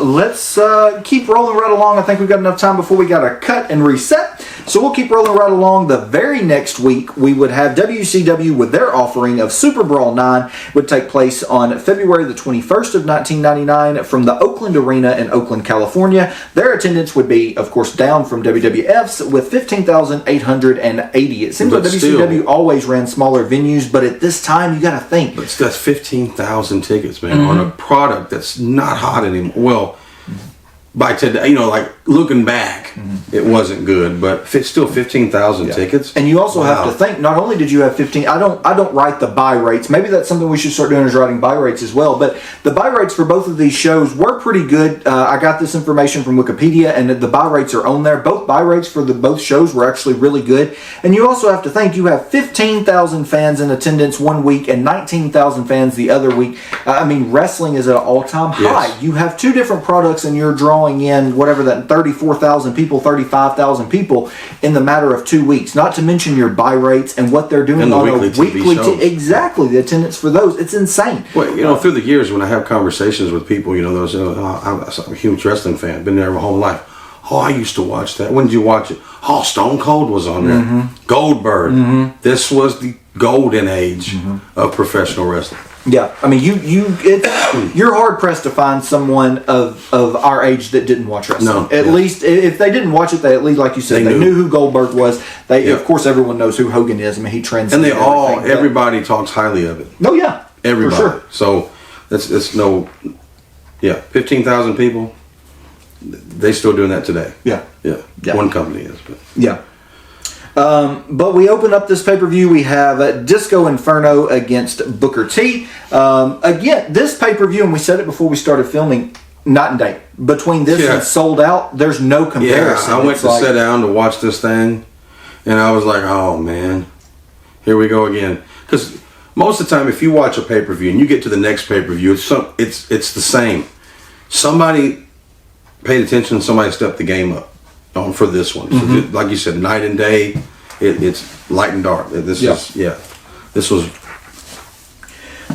let's keep rolling right along. I think we've got enough time before we got to cut and reset. So we'll keep rolling right along. The very next week, we would have WCW with their offering of Super Brawl 9, would take place on February the 21st of 1999 from the Oakland Arena in Oakland, California. Their attendance would be, of course, down from WWF's with 15,880. It seems like WCW always ran smaller venues, but at this time, you got to think. But that's 15,000 tickets, man, on a product that's not hot anymore. Well, by today, like looking back, it wasn't good, but still 15,000 tickets. And you also have to think, not only did you have 15, I don't write the buy rates. Maybe that's something we should start doing, is writing buy rates as well. But the buy rates for both of these shows were pretty good. I got this information from Wikipedia, and the buy rates are on there. Both buy rates for both shows were actually really good. And you also have to think, you have 15,000 fans in attendance one week and 19,000 fans the other week. I mean, wrestling is at an all-time high. You have two different products, and you're drawing in whatever that 34,000 people, 35,000 people in the matter of 2 weeks. Not to mention your buy rates and what they're doing on a weekly exactly, the attendance for those. It's insane. Well, through the years when I have conversations with people, those I'm a huge wrestling fan, been there my whole life. Oh, I used to watch that. When did you watch it? Oh, Stone Cold was on there. Goldberg. This was the golden age of professional wrestling. Yeah, I mean, you're hard pressed to find someone of our age that didn't watch wrestling. No, at least if they didn't watch it, they at least, like you said, they knew who Goldberg was. Of course, everyone knows who Hogan is. I mean, he transcended. And everybody talks highly of it. Oh yeah, everybody. For sure. So it's 15,000 people. They still doing that today. Yeah. One company is, but yeah. But we open up this pay-per-view. We have Disco Inferno against Booker T. Again, this pay-per-view, and we said it before we started filming, night and day. Between this and Sold Out, there's no comparison. Yeah, I went to sit down to watch this thing, and I was like, oh, man. Here we go again. Because most of the time, if you watch a pay-per-view and you get to the next pay-per-view, it's the same. Somebody paid attention. Somebody stepped the game up for this one. So like you said, night and day. It's light and dark. This was.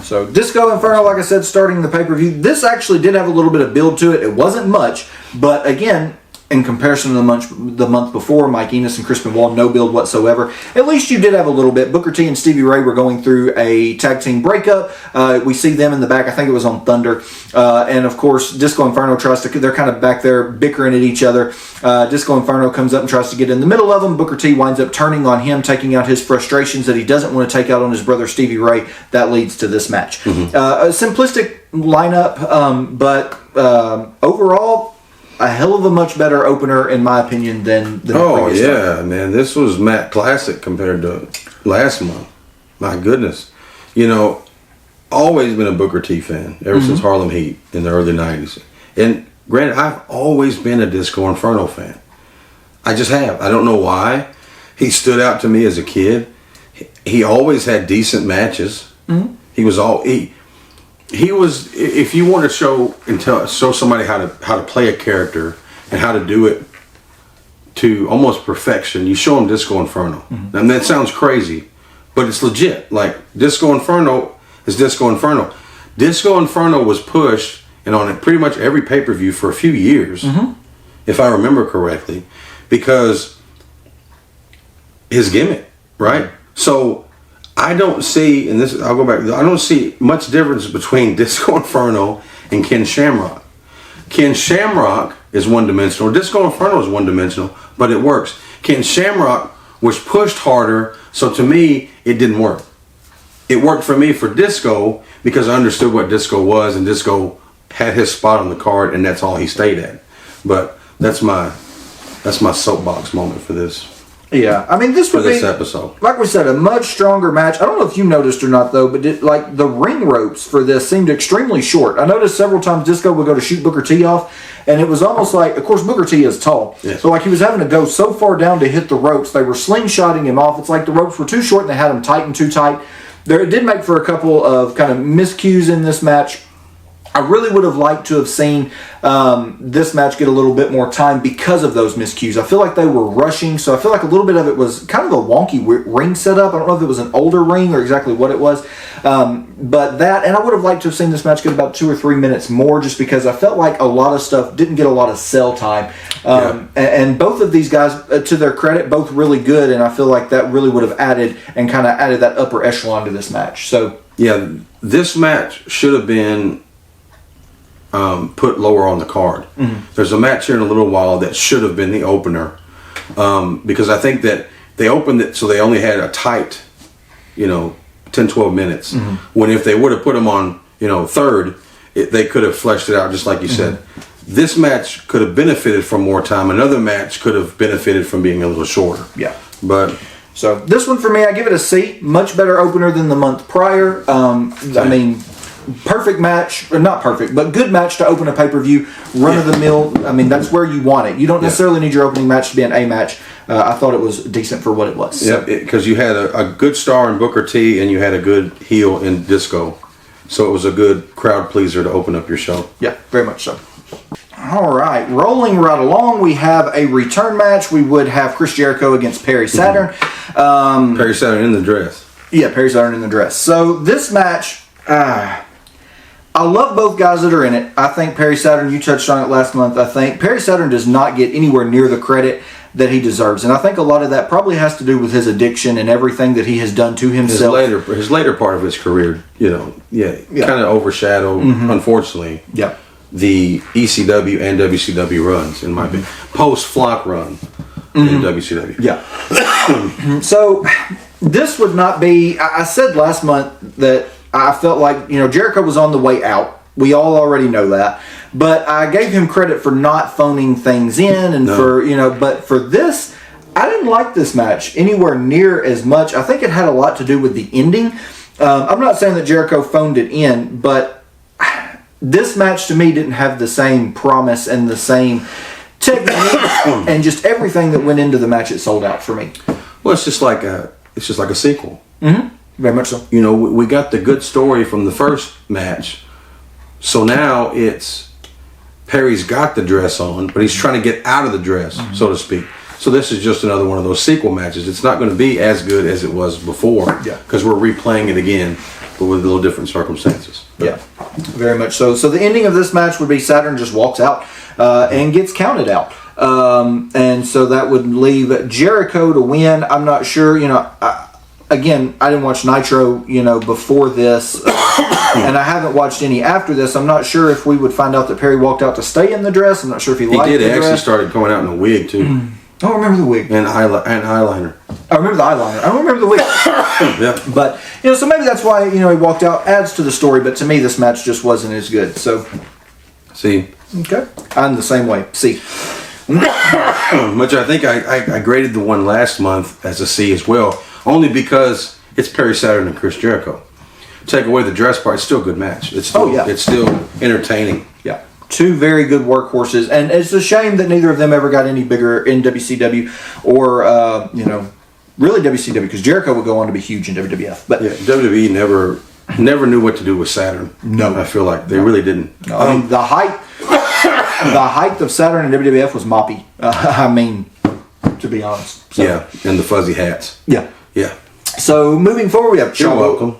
So Disco Inferno, like I said, starting the pay-per-view. This actually did have a little bit of build to it. It wasn't much, but again, in comparison to the month before, Mike Enos and Chris Benoit, no build whatsoever. At least you did have a little bit. Booker T and Stevie Ray were going through a tag team breakup. We see them in the back. I think it was on Thunder. And of course, Disco Inferno they're kind of back there bickering at each other. Disco Inferno comes up and tries to get in the middle of them. Booker T winds up turning on him, taking out his frustrations that he doesn't want to take out on his brother Stevie Ray. That leads to this match. A simplistic lineup, but overall, a hell of a much better opener, in my opinion, than the previous one. Man. This was Matt Classic compared to last month. My goodness. Always been a Booker T fan ever since Harlem Heat in the early 90s. And granted, I've always been a Disco Inferno fan. I just have. I don't know why. He stood out to me as a kid. He always had decent matches. He was He was, if you want to show somebody how to play a character and how to do it to almost perfection, you show them Disco Inferno. And that sounds crazy, but it's legit. Like, Disco Inferno is Disco Inferno. Disco Inferno was pushed and on pretty much every pay-per-view for a few years, if I remember correctly, because his gimmick, right? So I don't see, and this I'll go back. I don't see much difference between Disco Inferno and Ken Shamrock. Ken Shamrock is one-dimensional. Disco Inferno is one-dimensional, but it works. Ken Shamrock was pushed harder, so to me, it didn't work. It worked for me for Disco because I understood what Disco was, and Disco had his spot on the card, and that's all he stayed at. But that's my soapbox moment for this. Yeah, I mean, this would be, episode, like we said, a much stronger match. I don't know if you noticed or not, though, but the ring ropes for this seemed extremely short. I noticed several times Disco would go to shoot Booker T off, and it was almost like, of course, Booker T is tall, so like he was having to go so far down to hit the ropes. They were slingshotting him off. It's like the ropes were too short, and they had him tightened too tight. It did make for a couple of kind of miscues in this match. I really would have liked to have seen this match get a little bit more time because of those miscues. I feel like they were rushing, so I feel like a little bit of it was kind of a wonky ring setup. I don't know if it was an older ring or exactly what it was, but that, and I would have liked to have seen this match get about 2 or 3 minutes more, just because I felt like a lot of stuff didn't get a lot of sell time. And both of these guys, to their credit, both really good, and I feel like that really would have added that upper echelon to this match. So yeah, this match should have been put lower on the card. There's a match here in a little while that should have been the opener, because I think that they opened it so they only had a tight 10-12 minutes, when if they would have put them on third, they could have fleshed it out just like you said. This match could have benefited from more time. Another match could have benefited from being a little shorter. But so this one for me, I give it a C. Much better opener than the month prior. I mean, perfect match, or not perfect, but good match to open a pay-per-view, run-of-the-mill. I mean, that's where you want it. You don't necessarily need your opening match to be an A match. I thought it was decent for what it was. Yeah, because you had a good star in Booker T, and you had a good heel in Disco. So it was a good crowd pleaser to open up your show. Yeah, very much so. All right, rolling right along, we have a return match. We would have Chris Jericho against Perry Saturn. Perry Saturn in the dress. Yeah, Perry Saturn in the dress. So this match, I love both guys that are in it. I think Perry Saturn, you touched on it last month, I think Perry Saturn does not get anywhere near the credit that he deserves. And I think a lot of that probably has to do with his addiction and everything that he has done to himself. His later part of his career, kind of overshadowed, unfortunately, the ECW and WCW runs, in my opinion. Post-Flock run in WCW. Yeah. So, this would not be... I said last month that I felt like, Jericho was on the way out. We all already know that. But I gave him credit for not phoning things in and but for this, I didn't like this match anywhere near as much. I think it had a lot to do with the ending. I'm not saying that Jericho phoned it in, but this match to me didn't have the same promise and the same technique and just everything that went into the match. It sold out for me. Well, it's just like a sequel. Very much so. You know, we got the good story from the first match. So now it's Perry's got the dress on, but he's trying to get out of the dress, so to speak. So this is just another one of those sequel matches. It's not going to be as good as it was before, because we're replaying it again, but with a little different circumstances. But yeah, very much so. So the ending of this match would be Saturn just walks out and gets counted out. And so that would leave Jericho to win. I'm not sure, you know, again, I didn't watch Nitro, you know, before this, and I haven't watched any after this. I'm not sure if we would find out that Perry walked out to stay in the dress. I'm not sure if he liked the dress. He did. Actually started going out in a wig, too. I don't remember the wig. And eyeliner. I remember the eyeliner. I don't remember the wig. Yeah. But, you know, so maybe that's why, you know, he walked out. Adds to the story, but to me, this match just wasn't as good. So, C. Okay. I'm the same way. C. Which I think I graded the one last month as a C as well, only because it's Perry Saturn and Chris Jericho. Take away the dress part, it's still a good match. It's still, it's still entertaining. Yeah. Two very good workhorses, and it's a shame that neither of them ever got any bigger in WCW or, you know, really WCW, because Jericho would go on to be huge in WWF. But yeah, WWE never knew what to do with Saturn. No. I feel like they really didn't. No, I mean, the height of Saturn in WWF was moppy. I mean, to be honest. So. Yeah, and the fuzzy hats. Yeah. Yeah. So moving forward, we have You're welcome.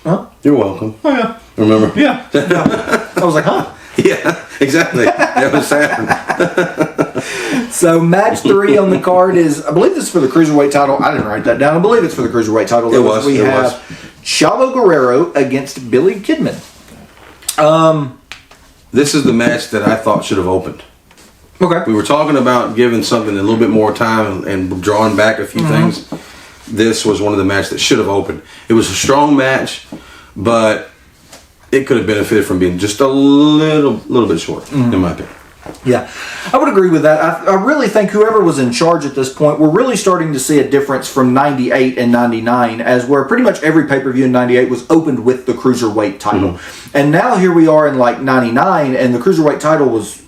Huh? You're welcome. Oh, yeah. Remember? Yeah. I was like, huh? Yeah, exactly. That was Saturn. So match 3 on the card is, I believe this is for the Cruiserweight title. I didn't write that down. I believe it's for the Cruiserweight title. We have Chavo Guerrero against Billy Kidman. This is the match that I thought should have opened. Okay. We were talking about giving something a little bit more time and drawing back a few things. This was one of the matches that should have opened. It was a strong match, but it could have benefited from being just a little bit short, in my opinion. Yeah, I would agree with that. I really think whoever was in charge at this point, we're really starting to see a difference from 98 and 99, as where pretty much every pay-per-view in 98 was opened with the Cruiserweight title. And now here we are in like 99, and the Cruiserweight title was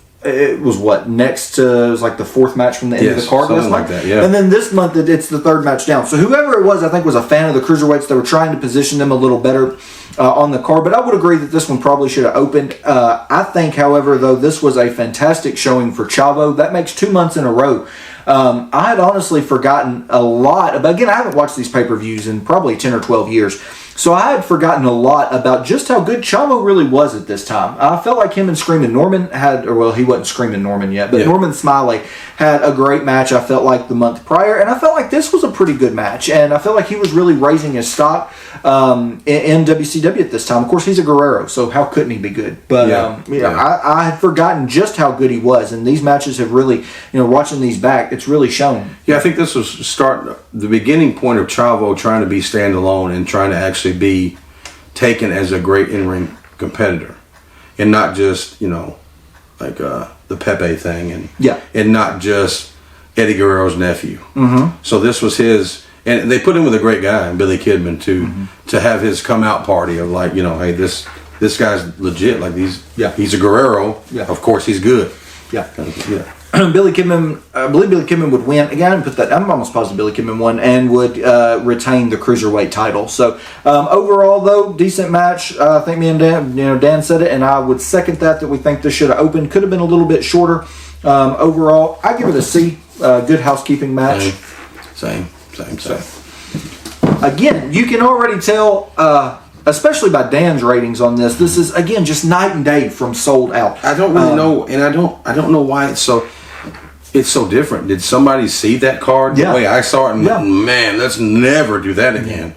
what, next to, it was like the 4th match from the end of the card last month. That, yeah. And then this month it's the 3rd match down. So whoever it was, I think, was a fan of the Cruiserweights. They were trying to position them a little better on the card, but I would agree that this one probably should have opened. I think, however, though, this was a fantastic showing for Chavo. That makes 2 months in a row. I had honestly forgotten a lot about, again, I haven't watched these pay-per-views in probably 10 or 12 years, so I had forgotten a lot about just how good Chavo really was at this time. I felt like him and Screaming Norman had, or well, he wasn't Screaming Norman yet, but Norman Smiley had a great match, I felt like, the month prior, and I felt like this was a pretty good match, and I felt like he was really raising his stock in WCW at this time. Of course, he's a Guerrero, so how couldn't he be good? But I had forgotten just how good he was, and these matches have really, watching these back, it's really shown. Yeah, I think this was the beginning point of Chavo trying to be standalone and trying to actually be taken as a great in-ring competitor, and not just like the Pepe thing, and not just Eddie Guerrero's nephew. So this was his, and they put him with a great guy, Billy Kidman, to have his come out party of like, hey, this guy's legit. Like he's a Guerrero. Yeah. Of course he's good. Yeah. Billy Kidman, I believe Billy Kidman would win. Again, I didn't put that. I'm almost positive Billy Kidman won and would retain the Cruiserweight title. So overall, though, decent match. I think me and Dan said it, and I would second that we think this should have opened. Could have been a little bit shorter. Overall, I give it a C. Good housekeeping match. Same. Again, you can already tell, especially by Dan's ratings on this. This is, again, just night and day from sold out. I don't really know, and I don't know why it's so different. Did somebody see that card the way I saw it? And man, let's never do that again.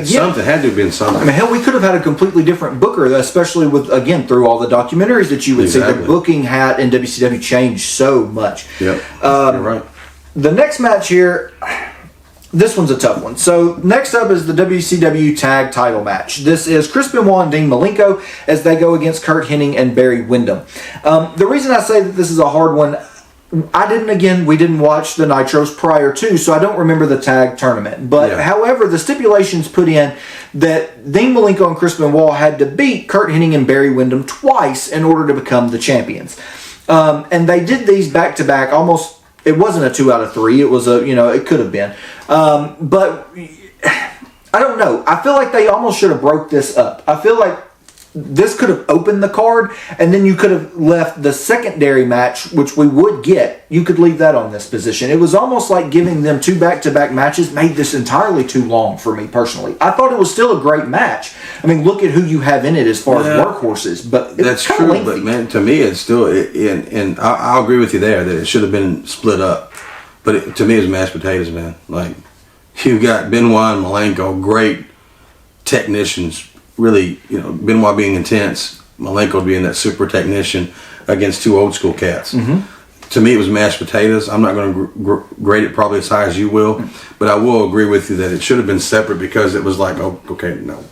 Something had to have been something. I mean, hell, we could have had a completely different booker, especially with, again, through all the documentaries that you would see. The booking hat in WCW changed so much. Yep, you're right. The next match here, this one's a tough one. So next up is the WCW Tag Title match. This is Chris Benoit and Dean Malenko as they go against Kurt Hennig and Barry Windham. The reason I say that this is a hard one, we didn't watch the Nitros prior to, so I don't remember the tag tournament. But however, the stipulations put in that Dean Malenko and Chris Benoit had to beat Kurt Hennig and Barry Windham twice in order to become the champions. And they did these back to back almost. It wasn't a 2 out of 3. It was it could have been. But I don't know. I feel like they almost should have broke this up. I feel like this could have opened the card, and then you could have left the secondary match, which we would get. You could leave that on this position. It was almost like giving them 2 back-to-back matches made this entirely too long for me personally. I thought it was still a great match. I mean, look at who you have in it as far as workhorses, but that's true. Lengthy. But man, to me, it's still, and I'll agree with you there that it should have been split up. But to me, it's mashed potatoes, man. Like, you got Benoit and Malenko, great technicians. Really, Benoit being intense, Malenko being that super technician against 2 old school cats. Mm-hmm. To me, it was mashed potatoes. I'm not going to grade it probably as high as you will, but I will agree with you that it should have been separate because it was like, oh, okay, no,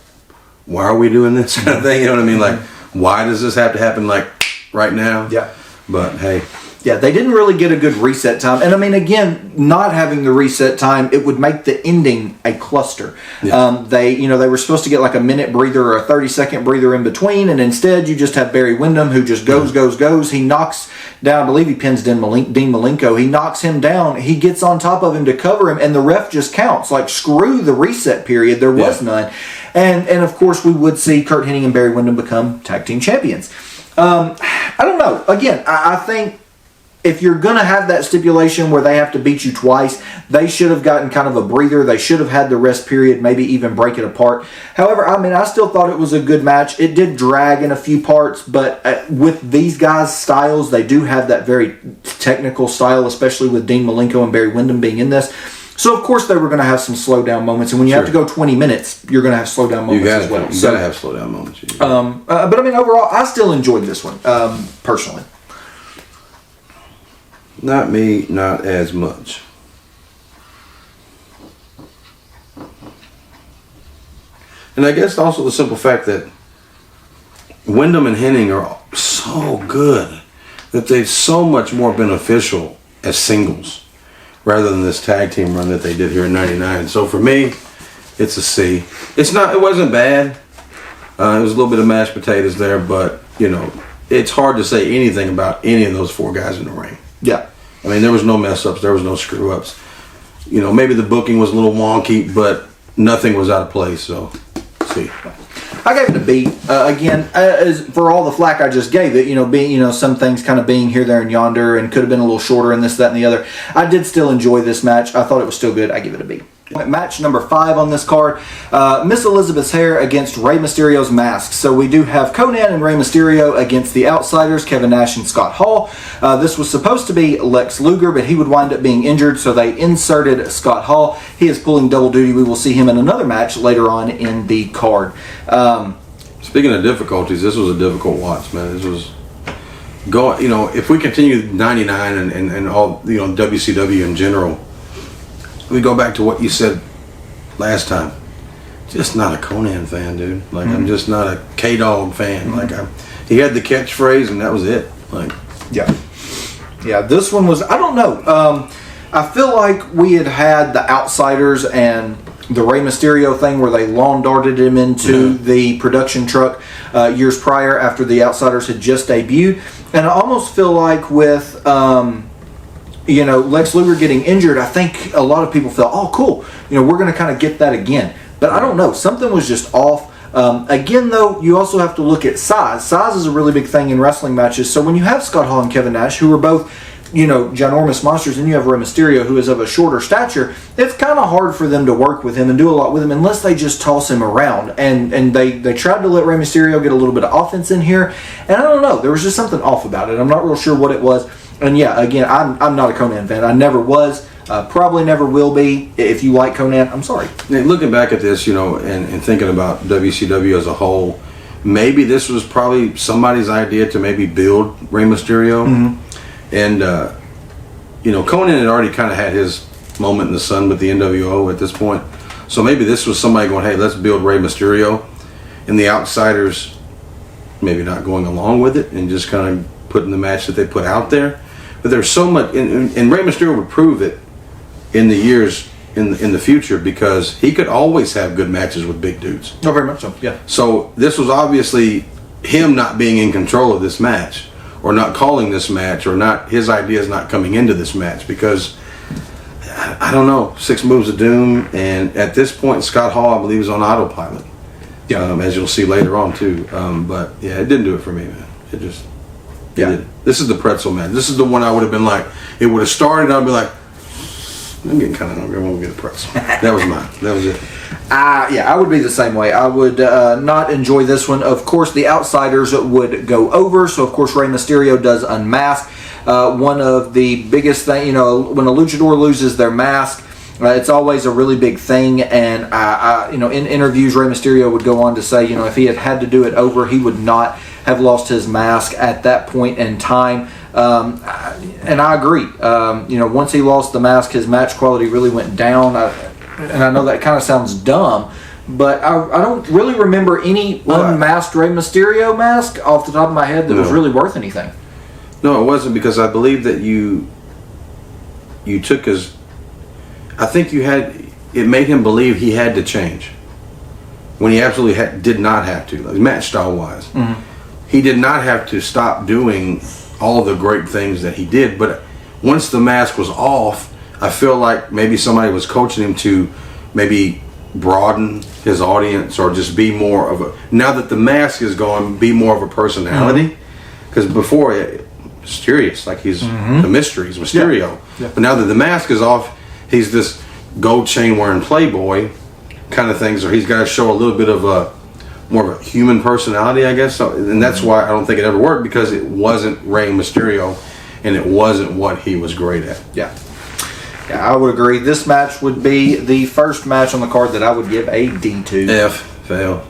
why are we doing this kind of thing? You know what I mean? Like, why does this have to happen like right now? Yeah. But hey. Yeah, they didn't really get a good reset time. And I mean, again, not having the reset time, it would make the ending a cluster. Yeah. They were supposed to get like a minute breather or a 30-second breather in between, and instead you just have Barry Windham who just goes. He knocks down, I believe he pins Dean Malenko. He knocks him down. He gets on top of him to cover him, and the ref just counts. Like, screw the reset period. There was none. And of course, we would see Kurt Hennig and Barry Windham become tag team champions. I don't know. Again, I think if you're going to have that stipulation where they have to beat you twice, they should have gotten kind of a breather. They should have had the rest period, maybe even break it apart. However, I mean, I still thought it was a good match. It did drag in a few parts, but with these guys' styles, they do have that very technical style, especially with Dean Malenko and Barry Windham being in this. So, of course, they were going to have some slow down moments. And when you have to go 20 minutes, you're going to have slow down moments as well. You got to have slow down moments. But, I mean, overall, I still enjoyed this one, personally. Not me, not as much. And I guess also the simple fact that Windham and Hennig are so good that they're so much more beneficial as singles rather than this tag team run that they did here in '99. So for me, it's a C. It wasn't bad. It was a little bit of mashed potatoes there, but it's hard to say anything about any of those 4 guys in the ring. Yeah. I mean, there was no mess ups. There was no screw ups. Maybe the booking was a little wonky, but nothing was out of place. So, see. I gave it a B. Again, as for all the flack I just gave it, being, some things kind of being here, there, and yonder, and could have been a little shorter in this, that, and the other. I did still enjoy this match. I thought it was still good. I give it a B. Match number 5 on this card, Miss Elizabeth's hair against Rey Mysterio's mask. So we do have Conan and Rey Mysterio against the Outsiders, Kevin Nash and Scott Hall. This was supposed to be Lex Luger, but he would wind up being injured, so they inserted Scott Hall. He is pulling double duty. We will see him in another match later on in the card. Speaking of difficulties, this was a difficult watch, man. This was if we continue '99 and all WCW in general. We go back to what you said last time. Just not a Conan fan, dude. Like, I'm just not a K-Dog fan. Like, he had the catchphrase and that was it. Like, yeah. This one was, I don't know. I feel like we had the Outsiders and the Rey Mysterio thing where they lawn darted him into the production truck years prior after the Outsiders had just debuted. And I almost feel like with Lex Luger getting injured, I think a lot of people felt, oh, cool, we're going to kind of get that again. But I don't know, something was just off. Again, though, you also have to look at size. Size is a really big thing in wrestling matches. So when you have Scott Hall and Kevin Nash, who are both, ginormous monsters, and you have Rey Mysterio, who is of a shorter stature, it's kind of hard for them to work with him and do a lot with him unless they just toss him around. And they tried to let Rey Mysterio get a little bit of offense in here. And I don't know, there was just something off about it. I'm not real sure what it was. And yeah, again, I'm not a Conan fan. I never was. Probably never will be. If you like Conan, I'm sorry. Looking back at this, and thinking about WCW as a whole, maybe this was probably somebody's idea to maybe build Rey Mysterio. Mm-hmm. And, Conan had already kind of had his moment in the sun with the NWO at this point. So maybe this was somebody going, hey, let's build Rey Mysterio. And the Outsiders maybe not going along with it and just kind of putting the match that they put out there. But there's so much, and Rey Mysterio would prove it in the years in the future because he could always have good matches with big dudes. Oh, very much so, yeah. So this was obviously him not being in control of this match or not calling this match or not his ideas not coming into this match because I don't know, 6 Moves of Doom, and at this point, Scott Hall, I believe, is on autopilot. Yeah. As you'll see later on too. But yeah, it didn't do it for me, man. It just, Yeah. didn't. This is the pretzel match. This is the one I would have been like, it would have started, and I'd be like, I'm getting kind of hungry. I'm gonna get a pretzel. That was mine. That was it. Yeah, I would be the same way. I would not enjoy this one. Of course, the Outsiders would go over. So, of course, Rey Mysterio does unmask. One of the biggest things, when a luchador loses their mask, it's always a really big thing. And, in interviews, Rey Mysterio would go on to say, if he had to do it over, he would not have lost his mask at that point in time. And I agree. Once he lost the mask, his match quality really went down. And I know that kind of sounds dumb, but I don't really remember any unmasked Rey Mysterio mask off the top of my head that was really worth anything. No, it wasn't, because I believe that you took his. I think it made him believe he had to change when he absolutely did not have to, like match style wise. Mm-hmm. He did not have to stop doing all the great things that he did, but once the mask was off, I feel like maybe somebody was coaching him to maybe broaden his audience, or just be more of a, now that the mask is gone, be more of a personality. Because before, mysterious, like he's the mystery, he's Mysterio. Yeah. But now that the mask is off, he's this gold chain wearing playboy kind of thing, so he's got to show a little bit of more of a human personality, I guess. So, and that's why I don't think it ever worked, because it wasn't Rey Mysterio, and it wasn't what he was great at. Yeah, I would agree. This match would be the first match on the card that I would give a D to. F, fail.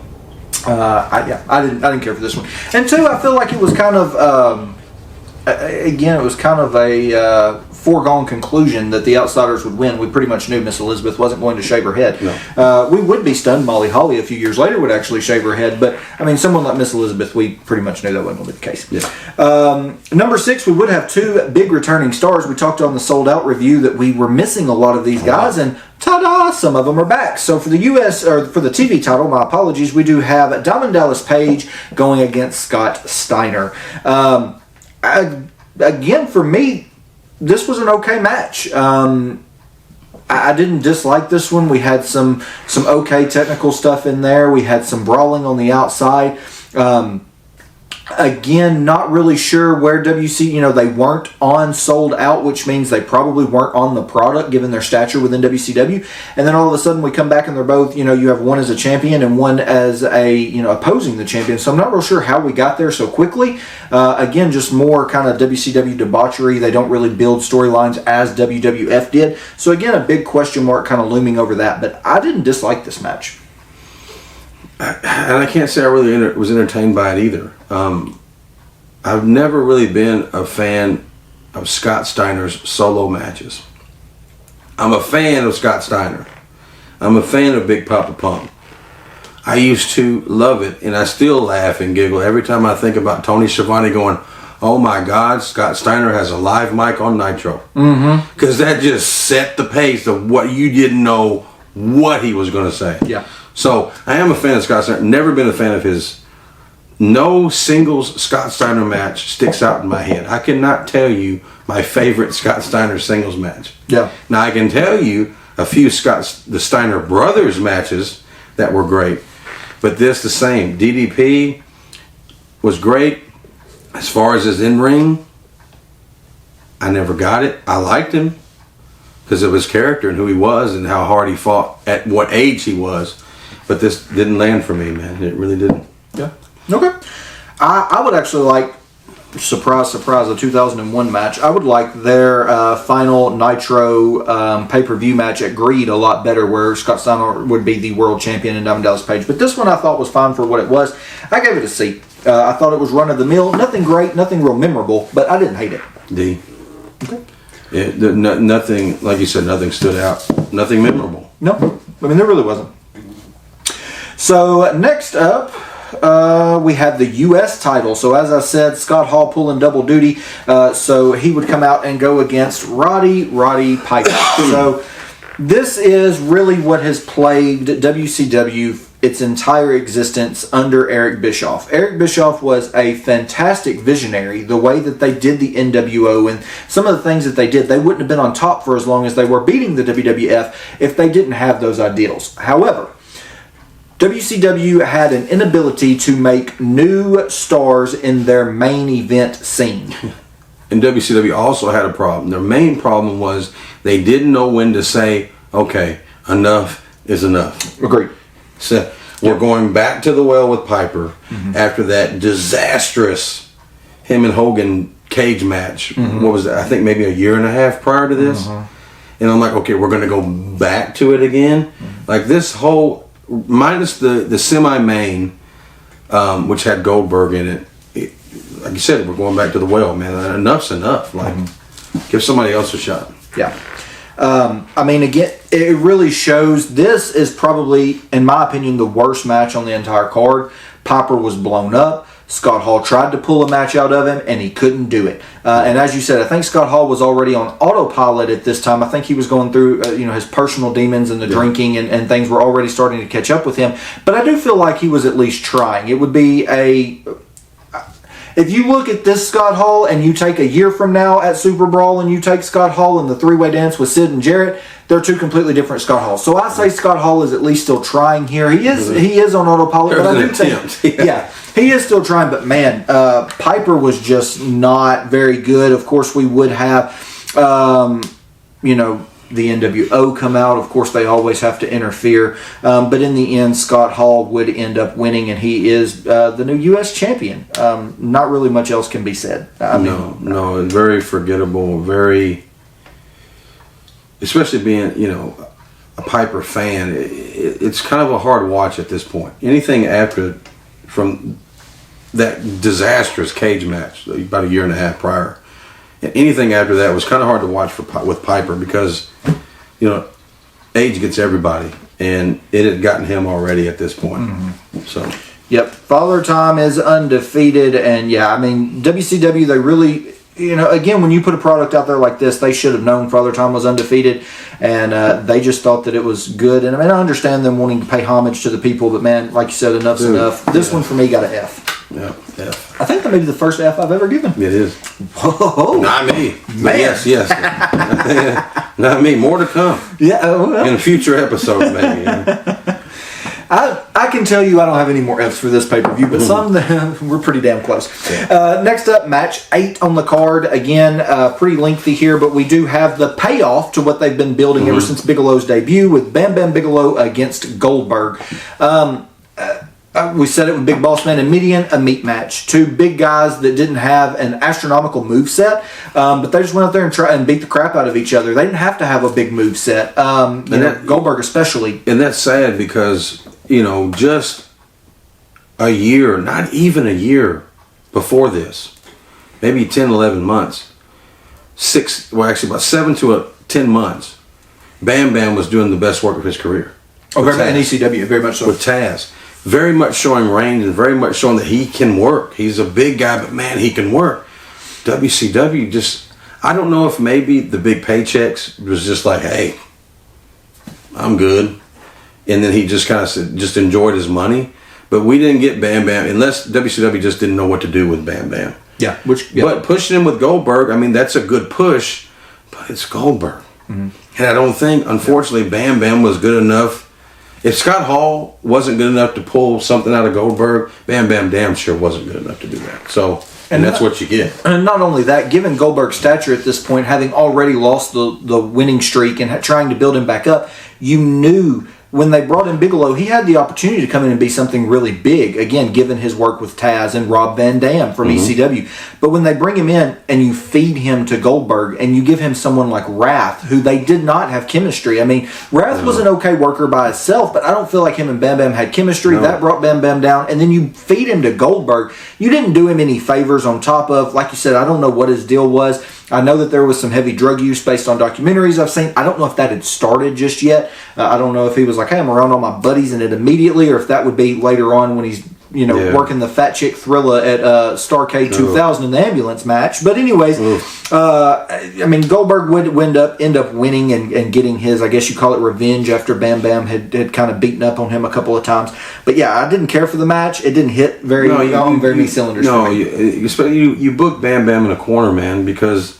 I didn't care for this one. And two, I feel like it was kind of a foregone conclusion that the Outsiders would win. We pretty much knew Miss Elizabeth wasn't going to shave her head. No. We would be stunned. Molly Holly a few years later would actually shave her head, but I mean, someone like Miss Elizabeth, we pretty much knew that wasn't going to be the case. Yeah. Number 6, we would have 2 big returning stars. We talked on the Sold Out review that we were missing a lot of these guys, and ta-da, some of them are back. So for the U.S., or for the TV title, my apologies, we do have Diamond Dallas Page going against Scott Steiner. Again, for me, this was an okay match. I didn't dislike this one. We had some okay technical stuff in there. We had some brawling on the outside. Again, not really sure where WC, they weren't on Sold Out, which means they probably weren't on the product given their stature within WCW. And then all of a sudden we come back and they're both, you have one as a champion and one as opposing the champion. So I'm not real sure how we got there so quickly. Again, just more kind of WCW debauchery. They don't really build storylines as WWF did. So again, a big question mark kind of looming over that. But I didn't dislike this match. And I can't say I really was entertained by it either. I've never really been a fan of Scott Steiner's solo matches. I'm a fan of Scott Steiner. I'm a fan of Big Papa Pump. I used to love it, and I still laugh and giggle every time I think about Tony Schiavone going, oh my God, Scott Steiner has a live mic on Nitro. Because that just set the pace of what you didn't know what he was going to say. Yeah. So I am a fan of Scott Steiner. Never been a fan of his. No singles Scott Steiner match sticks out in my head. I cannot tell you my favorite Scott Steiner singles match. Yeah. Now I can tell you a few the Steiner brothers matches that were great, but this the same. DDP was great as far as his in-ring. I never got it. I liked him because of his character and who he was and how hard he fought at what age he was. But this didn't land for me, man. It really didn't. Yeah. Okay. I would actually like, surprise, the 2001 match. I would like their final Nitro pay-per-view match at Greed a lot better, where Scott Steiner would be the world champion and Diamond Dallas Page. But this one I thought was fine for what it was. I gave it a C. I thought it was run-of-the-mill. Nothing great, nothing real memorable, but I didn't hate it. D. Okay. Yeah, nothing, like you said, nothing stood out. Nothing memorable. No. I mean, there really wasn't. So, next up, we have the U.S. title. So, as I said, Scott Hall pulling double duty. So, he would come out and go against Roddy Piper. So, This is really what has plagued WCW its entire existence under Eric Bischoff. Eric Bischoff was a fantastic visionary. The way that they did the NWO and some of the things that they did, they wouldn't have been on top for as long as they were beating the WWF if they didn't have those ideals. However, WCW had an inability to make new stars in their main event scene. And WCW also had a problem. Their main problem was they didn't know when to say, okay, enough is enough. Agreed. So we're going back to the well with Piper after that disastrous him and Hogan cage match. What was that? I think maybe a year and a half prior to this. And I'm like, okay, we're going to go back to it again. Like this whole, minus the semi-main, which had Goldberg in it, like you said, we're going back to the well, man. Enough's enough. Like, give somebody else a shot. Yeah. I mean, again, it really shows this is probably, in my opinion, the worst match on the entire card. Piper was blown up. Scott Hall tried to pull a match out of him, and he couldn't do it. And as you said, I think Scott Hall was already on autopilot at this time. I think he was going through, his personal demons and the drinking and things were already starting to catch up with him. But I do feel like he was at least trying. It would be if you look at this Scott Hall and you take a year from now at Super Brawl and you take Scott Hall in the three-way dance with Sid and Jarrett, they're two completely different Scott Halls. So I say Scott Hall is at least still trying here. He is on autopilot, but I do think, he is still trying. But man, Piper was just not very good. Of course, we would have, the NWO come out. Of course, they always have to interfere. But in the end, Scott Hall would end up winning, and he is the new U.S. champion. Not really much else can be said. No, very forgettable, very, especially being, a Piper fan, it's kind of a hard watch at this point. Anything from that disastrous cage match, about a year and a half prior, anything after that was kind of hard to watch with Piper because, age gets everybody, and it had gotten him already at this point. So, yep, Father Time is undefeated, and WCW, they really, again, when you put a product out there like this, they should have known Father Time was undefeated, and they just thought that it was good. And I understand them wanting to pay homage to the people, but man, like you said, enough's enough. This one for me got an F. Yeah, F. I think that may be the first F I've ever given. It is. Whoa. Not me. Man. Yes. Not me. More to come. Yeah. In a future episode, maybe. I can tell you I don't have any more Fs for this pay-per-view, but some we're pretty damn close. Next up, match 8 on the card. Again, pretty lengthy here, but we do have the payoff to what they've been building ever since Bigelow's debut with Bam Bam Bigelow against Goldberg. We said it with Big Boss Man and Midian, a meat match. Two big guys that didn't have an astronomical moveset, but they just went out there and tried and beat the crap out of each other. They didn't have to have a big moveset, Goldberg especially. And that's sad because, just a year, not even a year before this, maybe 10, 11 months, about 7 to 10 months, Bam Bam was doing the best work of his career. Very much in ECW, very much so. With Taz. Very much showing range and very much showing that he can work. He's a big guy, but man, he can work. WCW just, I don't know if maybe the big paychecks was just like, hey, I'm good. And then he just kind of just enjoyed his money. But we didn't get Bam Bam, unless WCW just didn't know what to do with Bam Bam. Yeah. But pushing him with Goldberg, that's a good push, but it's Goldberg. And I don't think, unfortunately, Bam Bam was good enough. If Scott Hall wasn't good enough to pull something out of Goldberg, Bam Bam damn sure wasn't good enough to do that. So, and that's what you get. And not only that, given Goldberg's stature at this point, having already lost the winning streak and trying to build him back up, you knew when they brought in Bigelow, he had the opportunity to come in and be something really big, again, given his work with Taz and Rob Van Dam from ECW. But when they bring him in and you feed him to Goldberg and you give him someone like Wrath, who they did not have chemistry. Wrath was an okay worker by himself, but I don't feel like him and Bam Bam had chemistry. No. That brought Bam Bam down. And then you feed him to Goldberg. You didn't do him any favors on top of, like you said, I don't know what his deal was. I know that there was some heavy drug use based on documentaries I've seen. I don't know if that had started just yet. I don't know if he was like, hey, I'm around all my buddies in it immediately, or if that would be later on when he's working the Fat Chick Thriller at Starrcade 2000 in the ambulance match. But anyways, Goldberg would end up winning and getting his, I guess you call it, revenge after Bam Bam had kind of beaten up on him a couple of times. But yeah, I didn't care for the match. It didn't hit very many cylinders. No, for me. you book Bam Bam in a corner, man, because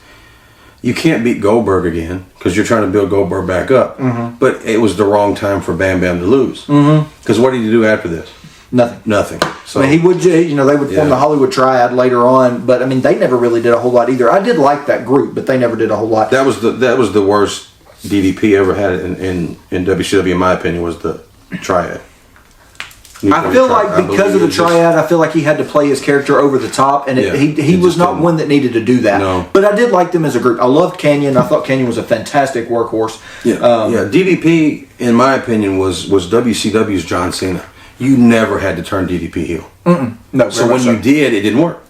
you can't beat Goldberg again because you're trying to build Goldberg back up. Mm-hmm. But it was the wrong time for Bam Bam to lose. Because what did he do after this? Nothing. So he would, they would form the Hollywood Triad later on, but they never really did a whole lot either. I did like that group, but they never did a whole lot. That was the worst DDP ever had in WCW, in my opinion, was the Triad. I feel like because of the Triad, I feel like he had to play his character over the top, and he was not one that needed to do that. No. But I did like them as a group. I loved Kanyon. I thought Kanyon was a fantastic workhorse. DDP, in my opinion, was WCW's John Cena. You never had to turn DDP heel. No. So when you did, it didn't work.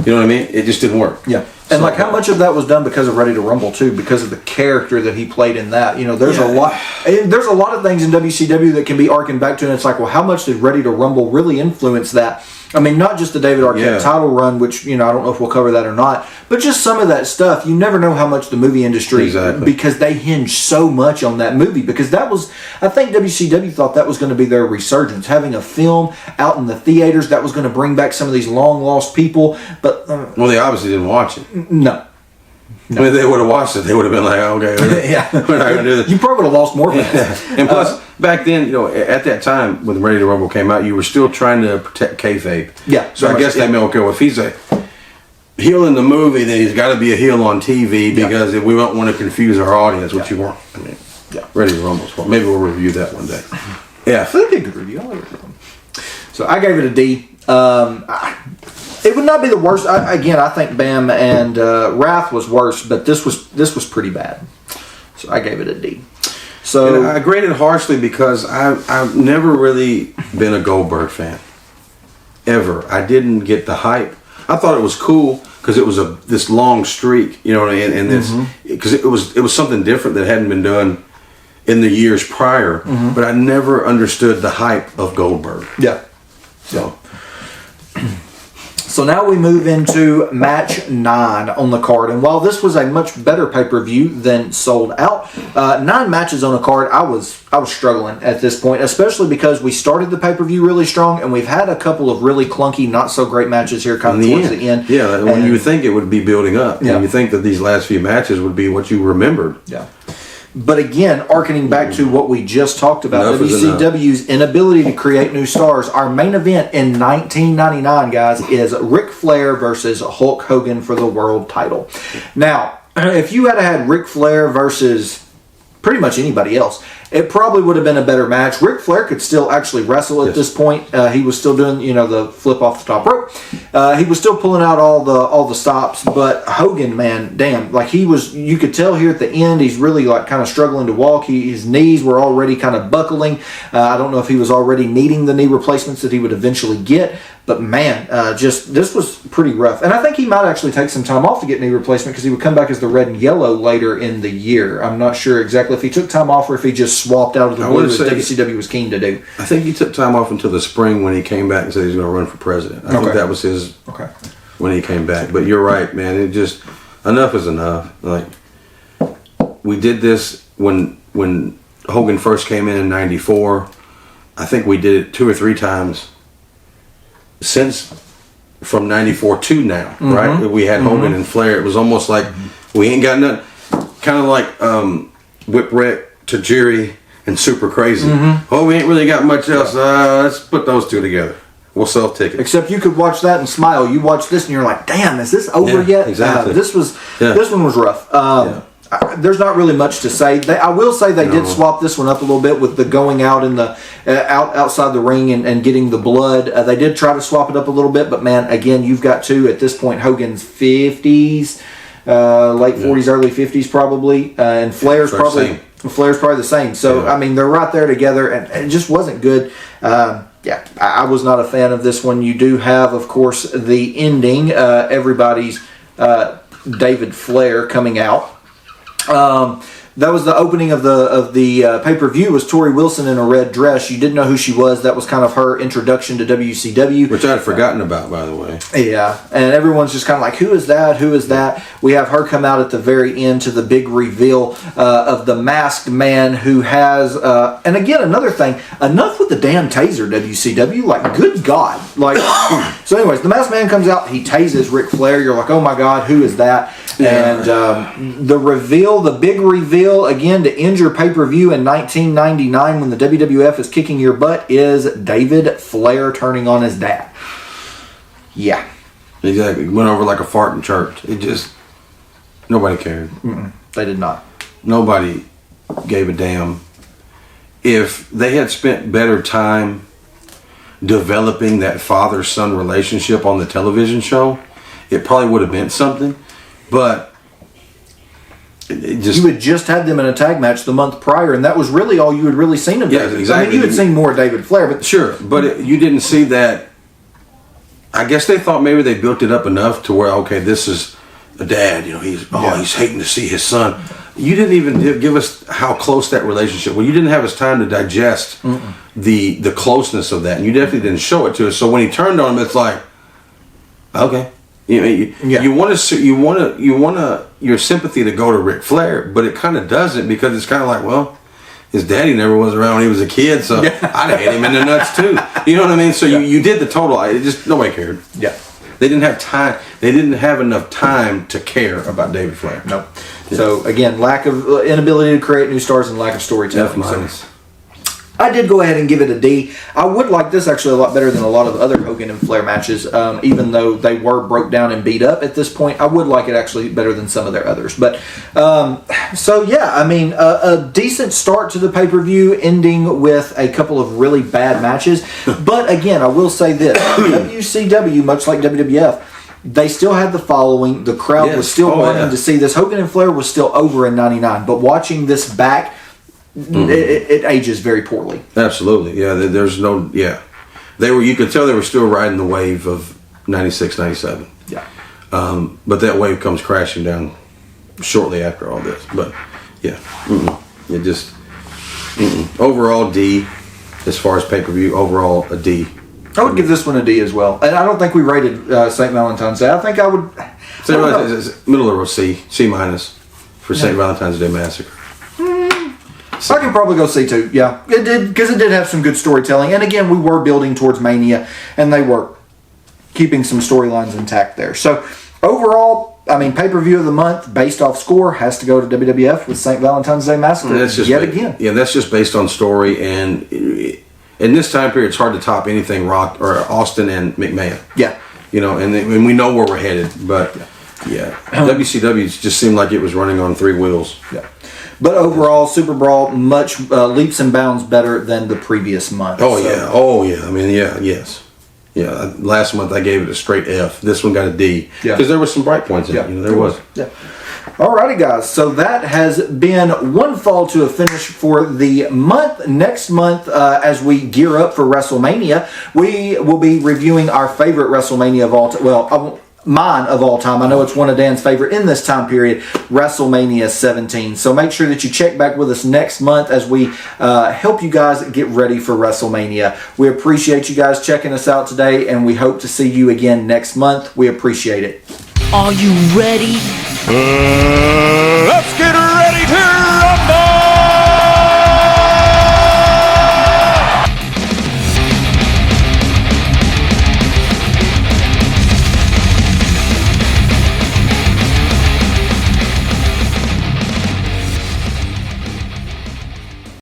You know what I mean? It just didn't work. Yeah. And how much of that was done because of Ready to Rumble too, because of the character that he played in that. There's a lot. There's a lot of things in WCW that can be arcing back to, and it's like, well, how much did Ready to Rumble really influence that? Not just the David Arquette title run, which I don't know if we'll cover that or not, but just some of that stuff. You never know how much the movie industry, because they hinge so much on that movie. Because that was, I think WCW thought that was going to be their resurgence, having a film out in the theaters that was going to bring back some of these long lost people. But they obviously didn't watch it. No. I mean, they would have watched it. They would have been like, okay, we're not going to do this. You probably would have lost more fans. And plus, back then, at that time, when Ready to Rumble came out, you were still trying to protect kayfabe. Yeah. So I guess they may, okay, well, if he's a heel in the movie, then he's got to be a heel on TV because we don't want to confuse our audience, which you weren't. Ready to Rumble's fault. Maybe we'll review that one day. Yeah. That'd be a good review. So I gave it a D. It would not be the worst. I think Bam and Wrath was worse, but this was pretty bad. So I gave it a D. So and I graded harshly because I've never really been a Goldberg fan. Ever. I didn't get the hype. I thought it was cool because it was this long streak, and this because it was something different that hadn't been done in the years prior. But I never understood the hype of Goldberg. Yeah. So now we move into match 9 on the card. And while this was a much better pay-per-view than Sold Out, 9 matches on a card, I was struggling at this point, especially because we started the pay-per-view really strong and we've had a couple of really clunky, not so great matches here kind of towards the end. Yeah, when you would think it would be building up. Yeah. And you think that these last few matches would be what you remembered. Yeah. But again, hearkening back to what we just talked about, WCW's inability to create new stars. Our main event in 1999, guys, is Ric Flair versus Hulk Hogan for the world title. Now, if you had Ric Flair versus pretty much anybody else, it probably would have been a better match. Ric Flair could still actually wrestle at this point. He was still doing, the flip off the top rope. He was still pulling out all the stops. But Hogan, man, damn, you could tell here at the end, he's really kind of struggling to walk. His knees were already kind of buckling. I don't know if he was already needing the knee replacements that he would eventually get. But man, this was pretty rough. And I think he might actually take some time off to get knee replacement because he would come back as the red and yellow later in the year. I'm not sure exactly if he took time off or if he just swapped out of the blue as WCW was keen to do. I think he took time off until the spring when he came back and said he was going to run for president. I think that was his when he came back. But you're right, man. It just, enough is enough. We did this when Hogan first came in 94. I think we did it 2 or 3 times since from 94 to now, right? We had Hogan and Flair. It was almost like we ain't got nothing. Kind of like Whipwreck, Tajiri, and Super Crazy. Oh, we ain't really got much else. Let's put those 2 together. We'll sell tickets. Except you could watch that and smile. You watch this and you're like, damn, is this over yet? Exactly. This one was rough. There's not really much to say. I will say they did swap this one up a little bit with the going out in the outside the ring and getting the blood. They did try to swap it up a little bit, but man, again, you've got at this point Hogan's 50s, late 40s, early 50s probably, and Flair's probably the same. So I mean, they're right there together, and it just wasn't good. I was not a fan of this one. You do have, of course, the ending. Everybody's David Flair coming out. that was the opening of the pay-per-view. Was Tori Wilson in a red dress? You didn't know who she was. That was kind of her introduction to WCW, which I had forgotten about, by the way. Yeah, and everyone's just kind of like, who is that? Who is that? We have her come out at the very end to the big reveal of the masked man who has. And again, another thing. Enough with the damn taser, WCW. Like, good God. Like, so anyways, the masked man comes out. He tases Ric Flair. You're like, oh my God, who is that? And the reveal, the big reveal, again, to end your pay-per-view in 1999 when the WWF is kicking your butt, is David Flair turning on his dad. Yeah. Exactly. It went over like a fart in church. It just, nobody cared. They did not. Nobody gave a damn. If they had spent better time developing that father-son relationship on the television show, it probably would have meant something. But it just, you had just had them in a tag match the month prior, and that was really all you had really seen of David. Exactly. I mean, you had seen more of David Flair, but sure, but you didn't see that. I guess they thought maybe they built it up enough to where, okay, this is a dad. You know, he's hating to see his son. You didn't even give us how close that relationship. Well, you didn't have us time to digest the closeness of that, and you definitely didn't show it to us. So when he turned on him, it's like, okay. You want your sympathy to go to Ric Flair, but it kind of doesn't, because it's kind of like, well, his daddy never was around when he was a kid, so I'd hate him in the nuts too. You know what I mean? So you did the total. It just, nobody cared. Yeah. They didn't have time. They didn't have enough time to care about David Flair. Nope. Yeah. So again, lack of inability to create new stars and lack of storytelling. F-. I did go ahead and give it a D. I would like this actually a lot better than a lot of the other Hogan and Flair matches, even though they were broke down and beat up at this point. I would like it actually better than some of their others. But so yeah, I mean, a decent start to the pay-per-view, ending with a couple of really bad matches. But again, I will say this: WCW, much like WWF, they still had the following. The crowd was still wanting to see this. Hogan and Flair was still over in '99, but watching this back. It ages very poorly. Absolutely, yeah. There's no, they were. You could tell they were still riding the wave of '96, '97. Yeah. But that wave comes crashing down shortly after all this. But yeah, it just overall D as far as pay-per-view. Overall a D. I would give this one a D as well, and I don't think we rated St. Valentine's Day. I think I would. Middle of a C minus for St. Valentine's Day Massacre. So I can probably go C2, yeah. It did, because it did have some good storytelling. And again, we were building towards Mania, and they were keeping some storylines intact there. So overall, I mean, pay-per-view of the month, based off score, has to go to WWF with St. Valentine's Day Massacre again. Yeah, that's just based on story, and in this time period, it's hard to top anything Rock or Austin and McMahon. Yeah. You know, and we know where we're headed, but WCW just seemed like it was running on three wheels. Yeah. But overall, Super Brawl, much leaps and bounds better than the previous month. Oh yeah. I mean, yes. Yeah, last month I gave it a straight F. This one got a D. Yeah. Because there were some bright points in it. You know, there was. Yeah. Alrighty, guys. So that has been one fall to a finish for the month. Next month, as we gear up for WrestleMania, we will be reviewing our favorite WrestleMania of all time. Well, mine of all time. I know it's one of Dan's favorite in this time period, WrestleMania 17. So make sure that you check back with us next month as we help you guys get ready for WrestleMania. We appreciate you guys checking us out today, and we hope to see you again next month. We appreciate it. Are you ready?